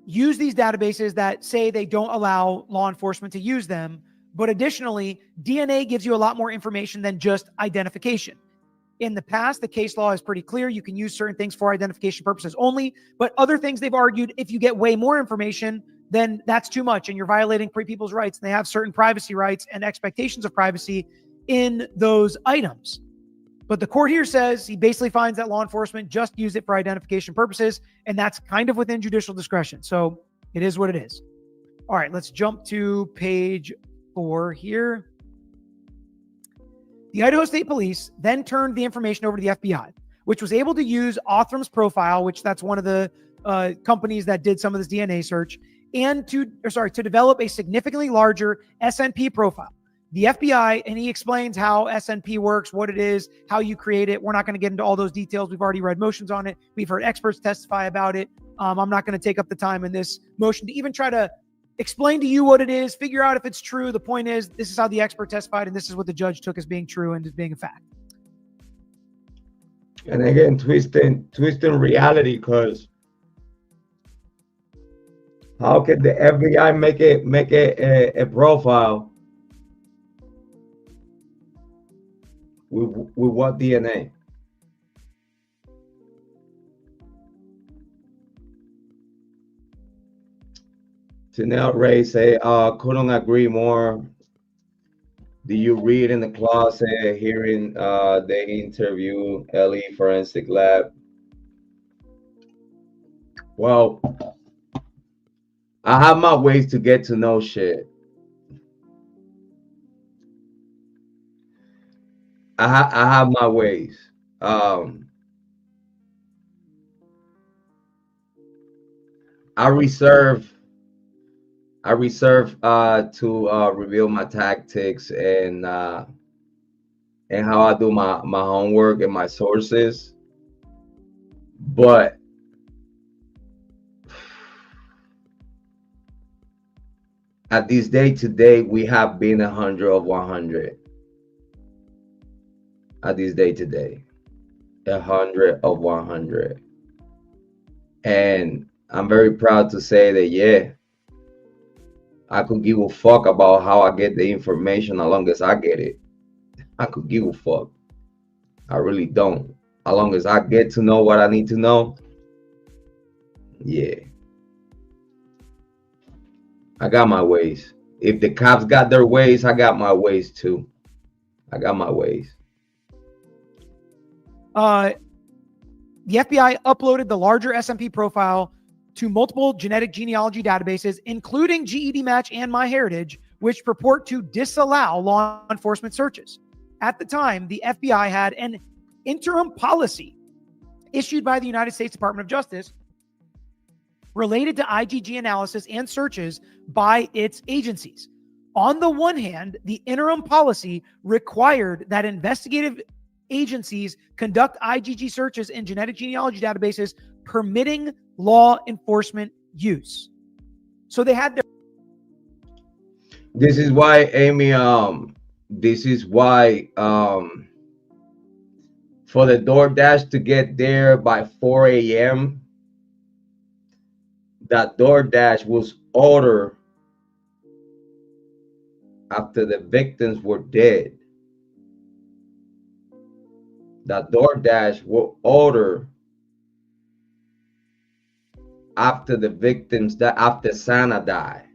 used these databases that say they don't allow law enforcement to use them. But additionally, DNA gives you a lot more information than just identification. In the past, the case law is pretty clear. You can use certain things for identification purposes only, but other things they've argued, if you get way more information, then that's too much and you're violating people's rights. And they have certain privacy rights and expectations of privacy in those items. But the court here says he basically finds that law enforcement just use it for identification purposes, and that's kind of within judicial discretion. So it is what it is. All right, let's jump to page 4 here. The Idaho State Police then turned the information over to the FBI, which was able to use Othram's profile, which that's one of the companies that did some of this DNA search, and to develop a significantly larger SNP profile. The FBI, and he explains how SNP works, what it is, how you create it. We're not going to get into all those details. We've already read motions on it. We've heard experts testify about it. I'm not going to take up the time in this motion to even try to explain to you what it is, figure out if it's true. The point is, this is how the expert testified, and this is what the judge took as being true and as being a fact. And again, twisting reality, because how can the FBI make a profile with what DNA? Janelle Ray say, couldn't agree more. Do you read in the closet, hearing the interview, Ellie Forensic Lab? Well, I have my ways to get to know shit. I have my ways. I reserve to reveal my tactics and how I do my homework and my sources. But at this day today, we have been 100 of 100. At this day today, 100 of 100. And I'm very proud to say that, yeah, I could give a fuck about how I get the information as long as I get it. I could give a fuck. I really don't. As long as I get to know what I need to know, yeah. I got my ways. If the cops got their ways, I got my ways too. I got my ways. The FBI uploaded the larger SMP profile to multiple genetic genealogy databases, including GED Match and MyHeritage, which purport to disallow law enforcement searches. At the time, the FBI had an interim policy issued by the United States Department of Justice related to IgG analysis and searches by its agencies. On the one hand, the interim policy required that investigative agencies conduct IgG searches in genetic genealogy databases, permitting law enforcement use. So they had their... This is why, Amy, this is why for the DoorDash to get there by 4 a.m., that DoorDash was ordered after the victims were dead. That DoorDash will order after the victims, that after Santa died.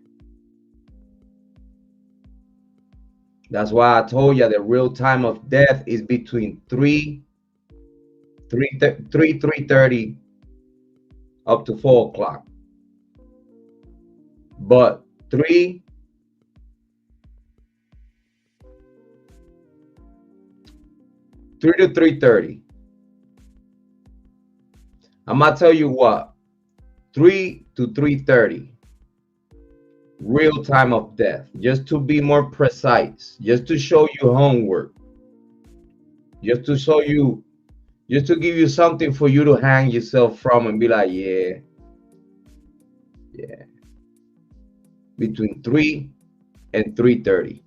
That's why I told you the real time of death is between 3:30 up to 4 o'clock. But 3 to 3:30. I'm gonna tell you what, 3 to 3:30, real time of death, just to be more precise, just to show you homework, just to show you, just to give you something for you to hang yourself from and be like, yeah, between 3 and 3:30.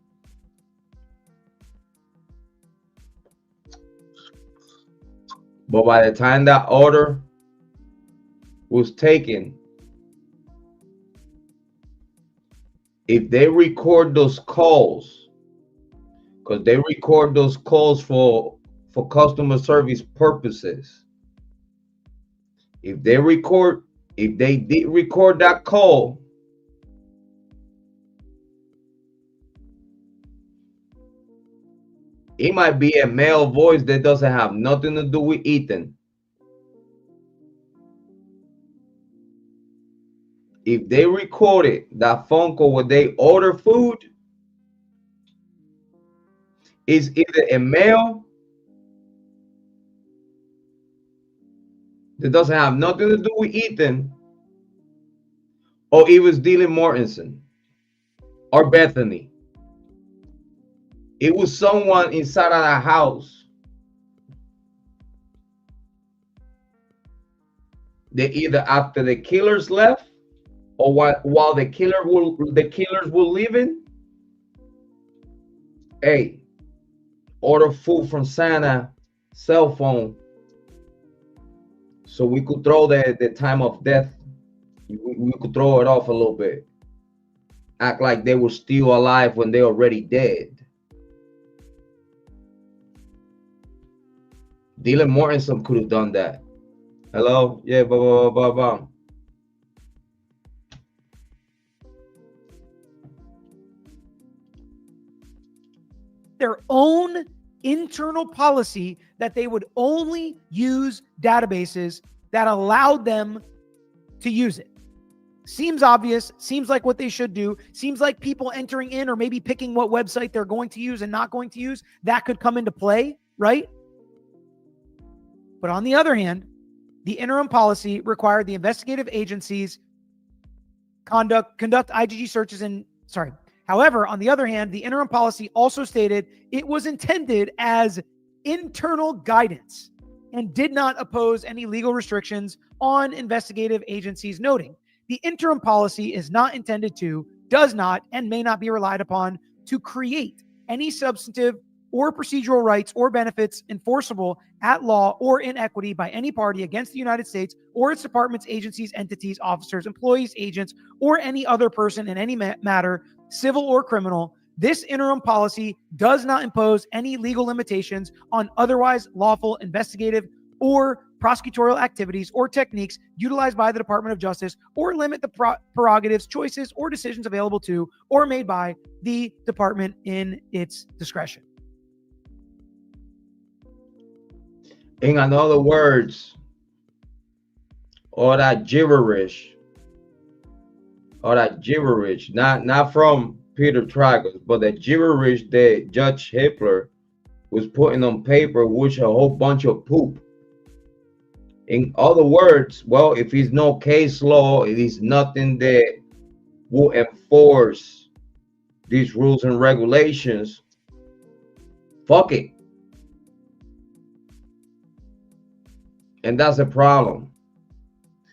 But by the time that order was taken, if they record those calls, because they record those calls for customer service purposes. If they did record that call, it might be a male voice that doesn't have nothing to do with Ethan. If they recorded that phone call where they order food, it's either a male that doesn't have nothing to do with Ethan, or it was Dylan Mortensen or Bethany. It was someone inside of the house that either after the killers left or while the killers were leaving, hey, order food from Santa cell phone so we could throw the time of death. We could throw it off a little bit. Act like they were still alive when they're already dead. Dylan Mortensen could have done that. Hello? Yeah, blah, blah, blah, blah, blah. Their own internal policy that they would only use databases that allowed them to use it. Seems obvious, seems like what they should do, seems like people entering in or maybe picking what website they're going to use and not going to use, that could come into play, right? But on the other hand, the interim policy required the investigative agencies conduct IgG searches However, on the other hand, the interim policy also stated it was intended as internal guidance and did not oppose any legal restrictions on investigative agencies, noting the interim policy is not intended to, does not, and may not be relied upon to create any substantive or procedural rights or benefits enforceable at law or in equity by any party against the United States or its departments, agencies, entities, officers, employees, agents, or any other person in any matter, civil or criminal. This interim policy does not impose any legal limitations on otherwise lawful investigative or prosecutorial activities or techniques utilized by the Department of Justice, or limit the prerogatives, choices, or decisions available to or made by the department in its discretion. In other words, all that gibberish, not from Peter Tragos, but the gibberish that Judge Hippler was putting on paper, which a whole bunch of poop. In other words, well, if it's no case law, it is nothing that will enforce these rules and regulations. Fuck it. And that's a problem.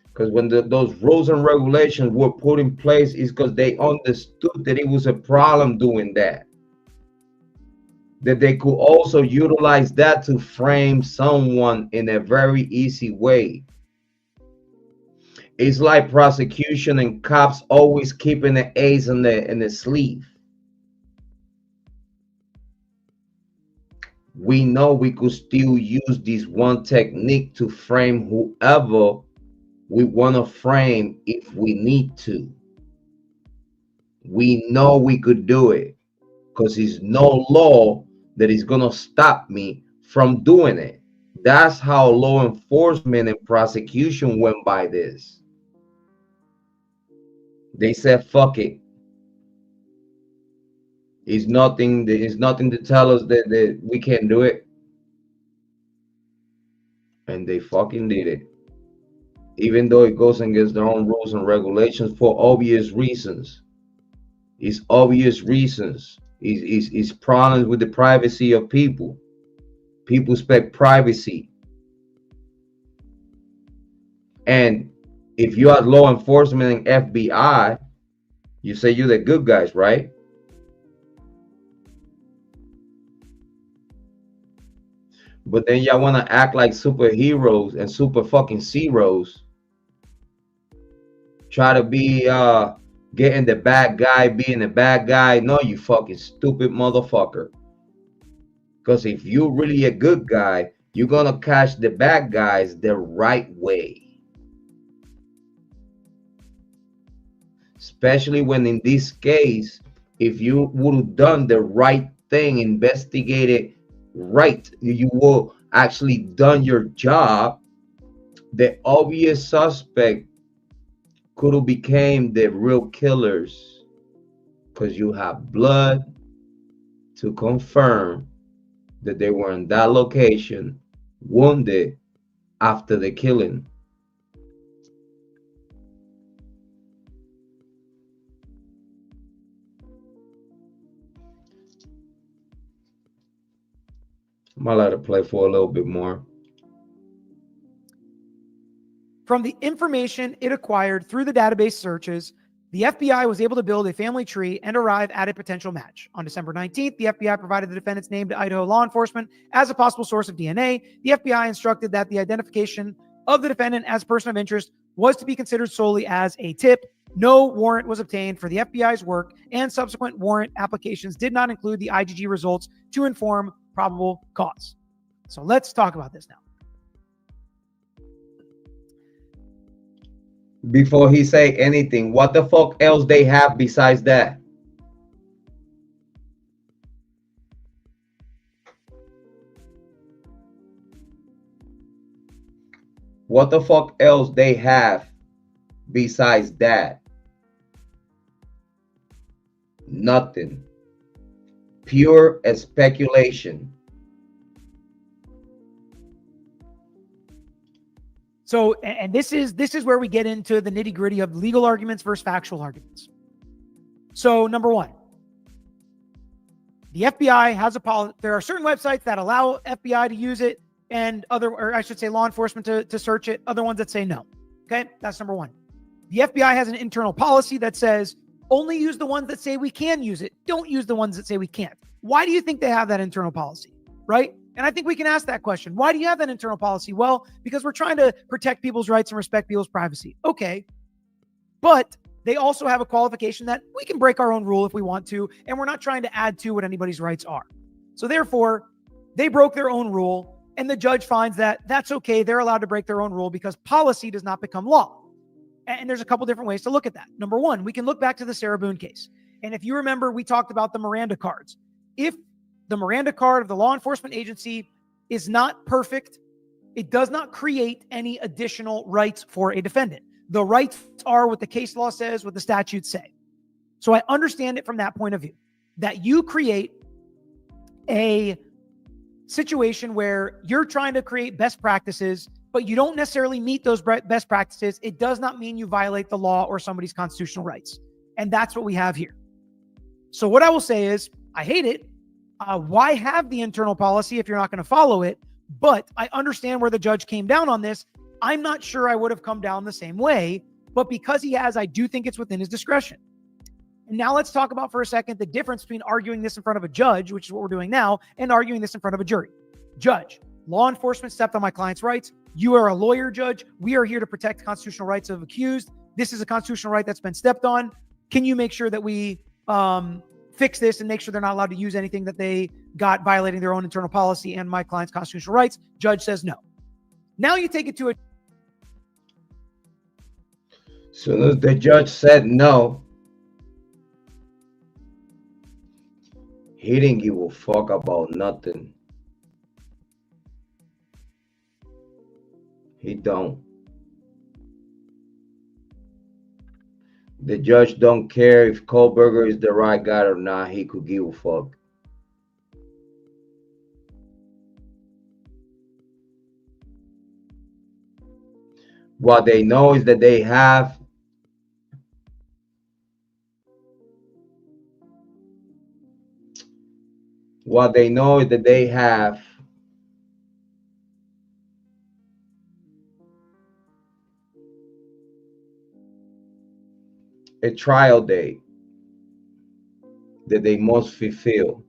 Because when those rules and regulations were put in place, is because they understood that it was a problem doing that. That they could also utilize that to frame someone in a very easy way. It's like prosecution and cops always keeping the ace in the sleeve. We know we could still use this one technique to frame whoever we want to frame if we need to. We know we could do it because there's no law that is going to stop me from doing it. That's how law enforcement and prosecution went by this. They said, fuck it. It's nothing to tell us that we can't do it. And they fucking did it. Even though it goes against their own rules and regulations for obvious reasons. It's obvious reasons. It's problems with the privacy of people. People expect privacy. And if you are law enforcement and FBI, you say you're the good guys, right? But then y'all want to act like superheroes and super fucking zeros try to be getting the bad guy, being a bad guy. No, you fucking stupid motherfucker. Because if you're really a good guy, you're gonna catch the bad guys the right way. Especially when in this case, if you would have done the right thing, investigated right, you will actually done your job, the obvious suspect could have became the real killers, because you have blood to confirm that they were in that location, wounded after the killing. I'm gonna let it play for a little bit more. From the information it acquired through the database searches, the FBI was able to build a family tree and arrive at a potential match. On December 19th, the FBI provided the defendant's name to Idaho law enforcement as a possible source of DNA. The FBI instructed that the identification of the defendant as a person of interest was to be considered solely as a tip. No warrant was obtained for the FBI's work, and subsequent warrant applications did not include the IgG results to inform probable cause. So let's talk about this now. Before he say anything, what the fuck else they have besides that? What the fuck else they have besides that? Nothing. Pure speculation. So, and this is where we get into the nitty gritty of legal arguments versus factual arguments. So, number one, the FBI has a policy. There are certain websites that allow FBI to use it, and other, or I should say, law enforcement to search it. Other ones that say no. Okay, that's number one. The FBI has an internal policy that says only use the ones that say we can use it. Don't use the ones that say we can't. Why do you think they have that internal policy? Right? And I think we can ask that question. Why do you have that internal policy? Well, because we're trying to protect people's rights and respect people's privacy. Okay. But they also have a qualification that we can break our own rule if we want to, and we're not trying to add to what anybody's rights are. So therefore, they broke their own rule, and the judge finds that that's okay. They're allowed to break their own rule because policy does not become law. And there's a couple different ways to look at that. Number one, we can look back to the Sarah Boone case. And if you remember, we talked about the Miranda cards. If the Miranda card of the law enforcement agency is not perfect, it does not create any additional rights for a defendant. The rights are what the case law says, what the statutes say. So I understand it from that point of view, that you create a situation where you're trying to create best practices, but you don't necessarily meet those best practices. It does not mean you violate the law or somebody's constitutional rights. And that's what we have here. So what I will say is, I hate it. Why have the internal policy if you're not going to follow it? But I understand where the judge came down on this. I'm not sure I would have come down the same way, but because he has, I do think it's within his discretion. And now let's talk about for a second the difference between arguing this in front of a judge, which is what we're doing now, and arguing this in front of a jury. Judge, law enforcement stepped on my client's rights. You are a lawyer, judge. We are here to protect constitutional rights of accused. This is a constitutional right that's been stepped on. Can you make sure that we fix this and make sure they're not allowed to use anything that they got violating their own internal policy and my client's constitutional rights? Judge says no. Now you take it to a... Soon as the judge said no, he didn't give a fuck about nothing. He don't. The judge don't care if Kohberger is the right guy or not. He could give a fuck. What they know is that they have a trial date that they must fulfill.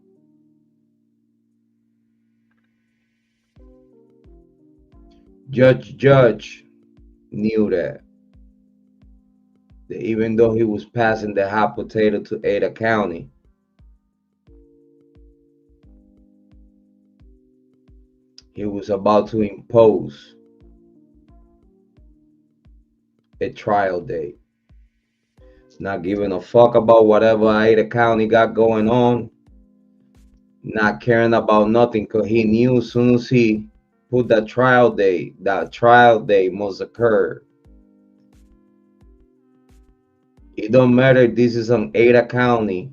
Judge knew that. that even though he was passing the hot potato to Ada County, he was about to impose a trial date. Not giving a fuck about whatever Ada County got going on, not caring about nothing, because he knew as soon as he put that trial date must occur. It don't matter if this is on Ada County.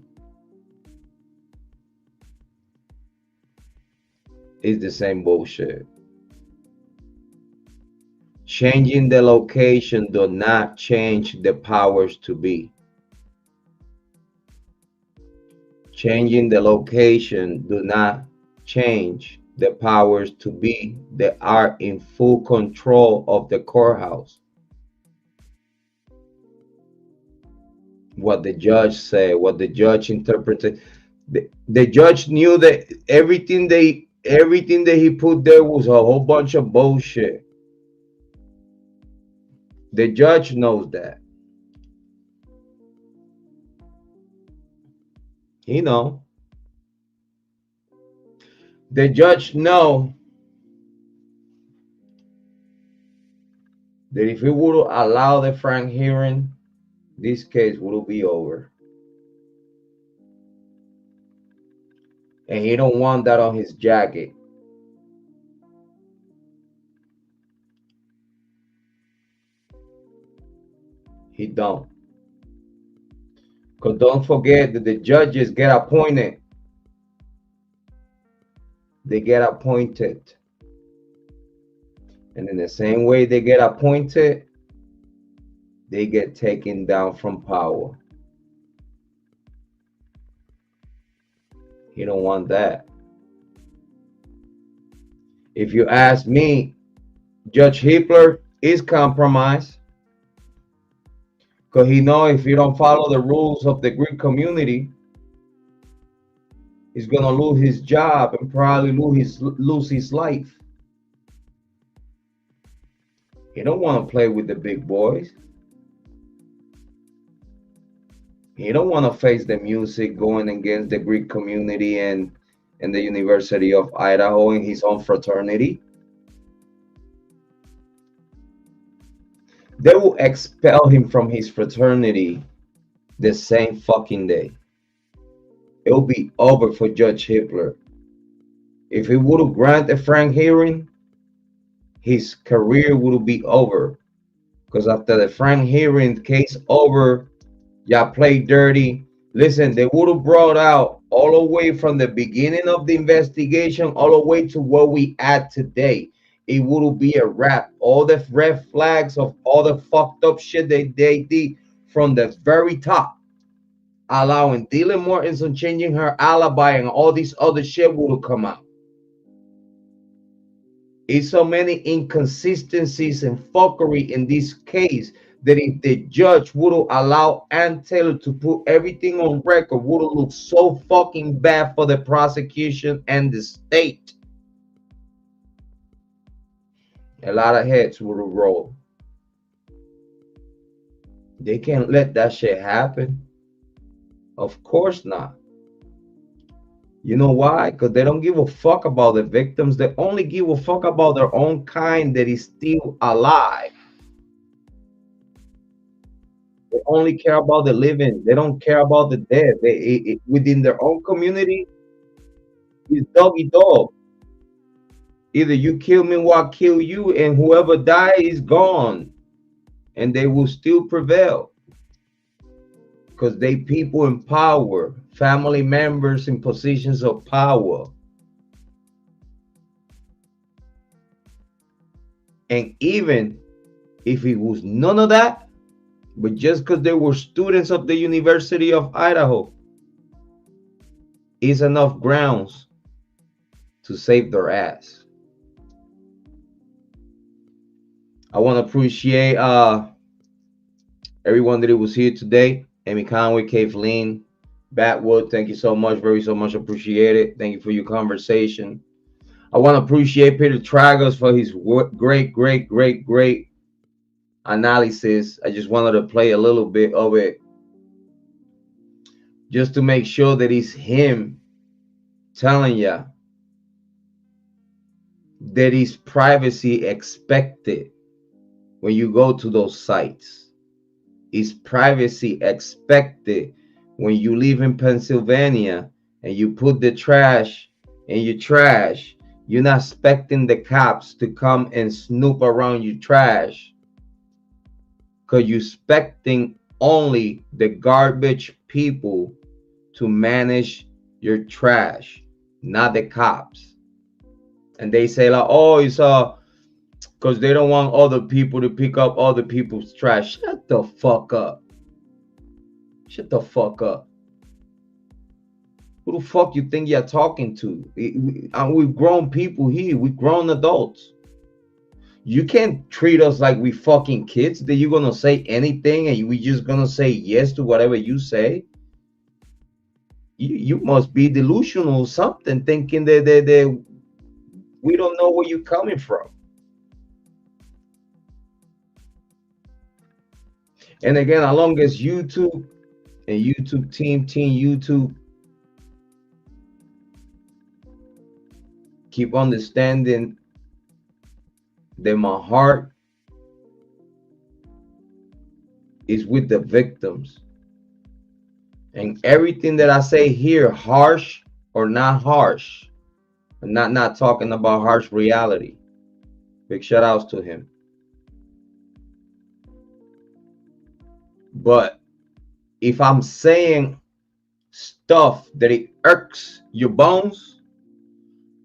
It's the same bullshit. Changing the location does not change the powers to be. Changing the location do not change the powers to be that are in full control of the courthouse. What the judge said, what the judge interpreted. The judge knew that everything that he put there was a whole bunch of bullshit. The judge knows that. He know. The judge know that if he would allow the frank hearing, this case would be over. And he don't want that on his jacket. He don't. Because don't forget that the judges get appointed. They get appointed. And in the same way they get appointed, they get taken down from power. He don't want that. If you ask me, Judge Hippler is compromised. Because he knows if he don't follow the rules of the Greek community, he's gonna lose his job and probably lose his life. He don't want to play with the big boys. He don't want to face the music going against the Greek community and the University of Idaho and his own fraternity. They will expel him from his fraternity the same fucking day. It'll be over for Judge Hippler. If he would have granted a frank hearing, his career would be over. Because after the frank hearing, case over, y'all played dirty. Listen, they would have brought out all the way from the beginning of the investigation all the way to where we at today. It would be a wrap. All the red flags of all the fucked up shit they did from the very top, allowing Dylan Mortensen changing her alibi and all this other shit would have come out. It's so many inconsistencies and fuckery in this case that if the judge would have allowed Ann Taylor to put everything on record, would have looked so fucking bad for the prosecution and the state. A lot of heads would have rolled. They can't let that shit happen. Of course not. You know why? Because they don't give a fuck about the victims. They only give a fuck about their own kind that is still alive. They only care about the living. They don't care about the dead. Within their own community, it's doggy dog. Either you kill me or I kill you, and whoever dies is gone. And they will still prevail. Because they people in power, family members in positions of power. And even if it was none of that, but just because they were students of the University of Idaho, is enough grounds to save their ass. I want to appreciate everyone that was here today. Amy Conway, Kathleen, Batwood, thank you so much, so much appreciated. Thank you for your conversation. I want to appreciate Peter Tragos for his great analysis. I just wanted to play a little bit of it just to make sure that it's him telling you that is privacy expected when you go to those sites. Is privacy expected when you live in Pennsylvania and you put the trash in your trash? You're not expecting the cops to come and snoop around your trash, because you're expecting only the garbage people to manage your trash, not the cops. And they say like, oh, it's because they don't want other people to pick up other people's trash. Shut the fuck up. Shut the fuck up. Who the fuck you think you're talking to? We're grown people here. We're grown adults. You can't treat us like we fucking kids, that you're gonna say anything and we just gonna say yes to whatever you say. You must be delusional or something, thinking that we don't know where you're coming from. And again, as long as YouTube and YouTube team YouTube keep understanding that my heart is with the victims, and everything that I say here, harsh or not harsh, I'm not talking about harsh reality. Big shout outs to him. But if I'm saying stuff that it irks your bones,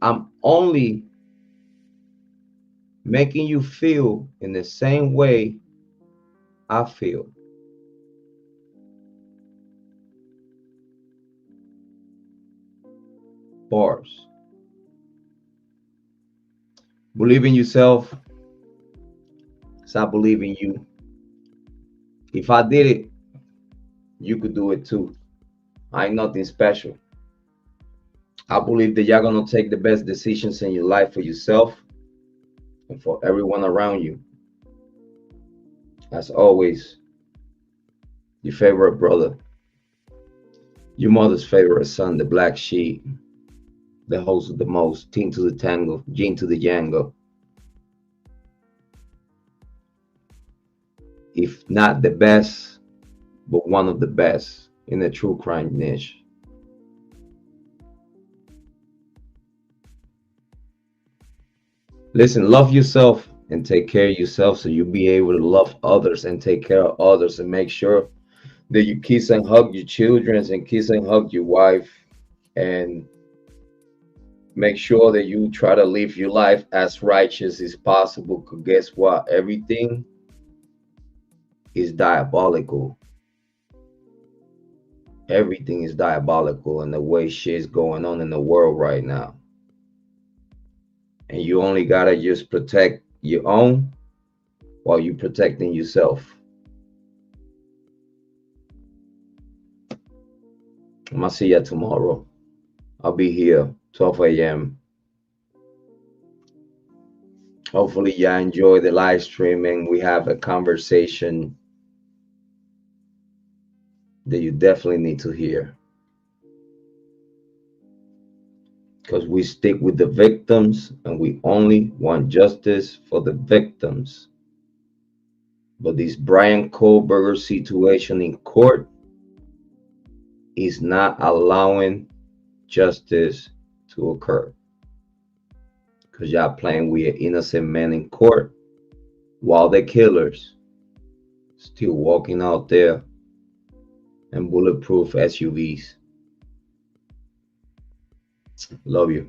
I'm only making you feel in the same way I feel. Bars. Believe in yourself, because I believe in you. If I did it, you could do it too. I ain't nothing special. I believe that you're gonna take the best decisions in your life for yourself and for everyone around you. As always, your favorite brother, your mother's favorite son, the black sheep, the host of the most, team to the tango, Gene to the Django. If not the best, but one of the best in the true crime niche. Listen, love yourself and take care of yourself so you'll be able to love others and take care of others, and make sure that you kiss and hug your children and kiss and hug your wife, and make sure that you try to live your life as righteous as possible, because guess what? Everything is diabolical. Everything is diabolical in the way shit's going on in the world right now. And you only gotta just protect your own while you protecting yourself. I'm gonna see you tomorrow. I'll be here 12 a.m. Hopefully y'all enjoy the live stream and we have a conversation that you definitely need to hear. Because we stick with the victims and we only want justice for the victims. But this Bryan Kohberger situation in court is not allowing justice to occur. Because y'all playing with innocent men in court while the killers still walking out there in bulletproof SUVs. Love you.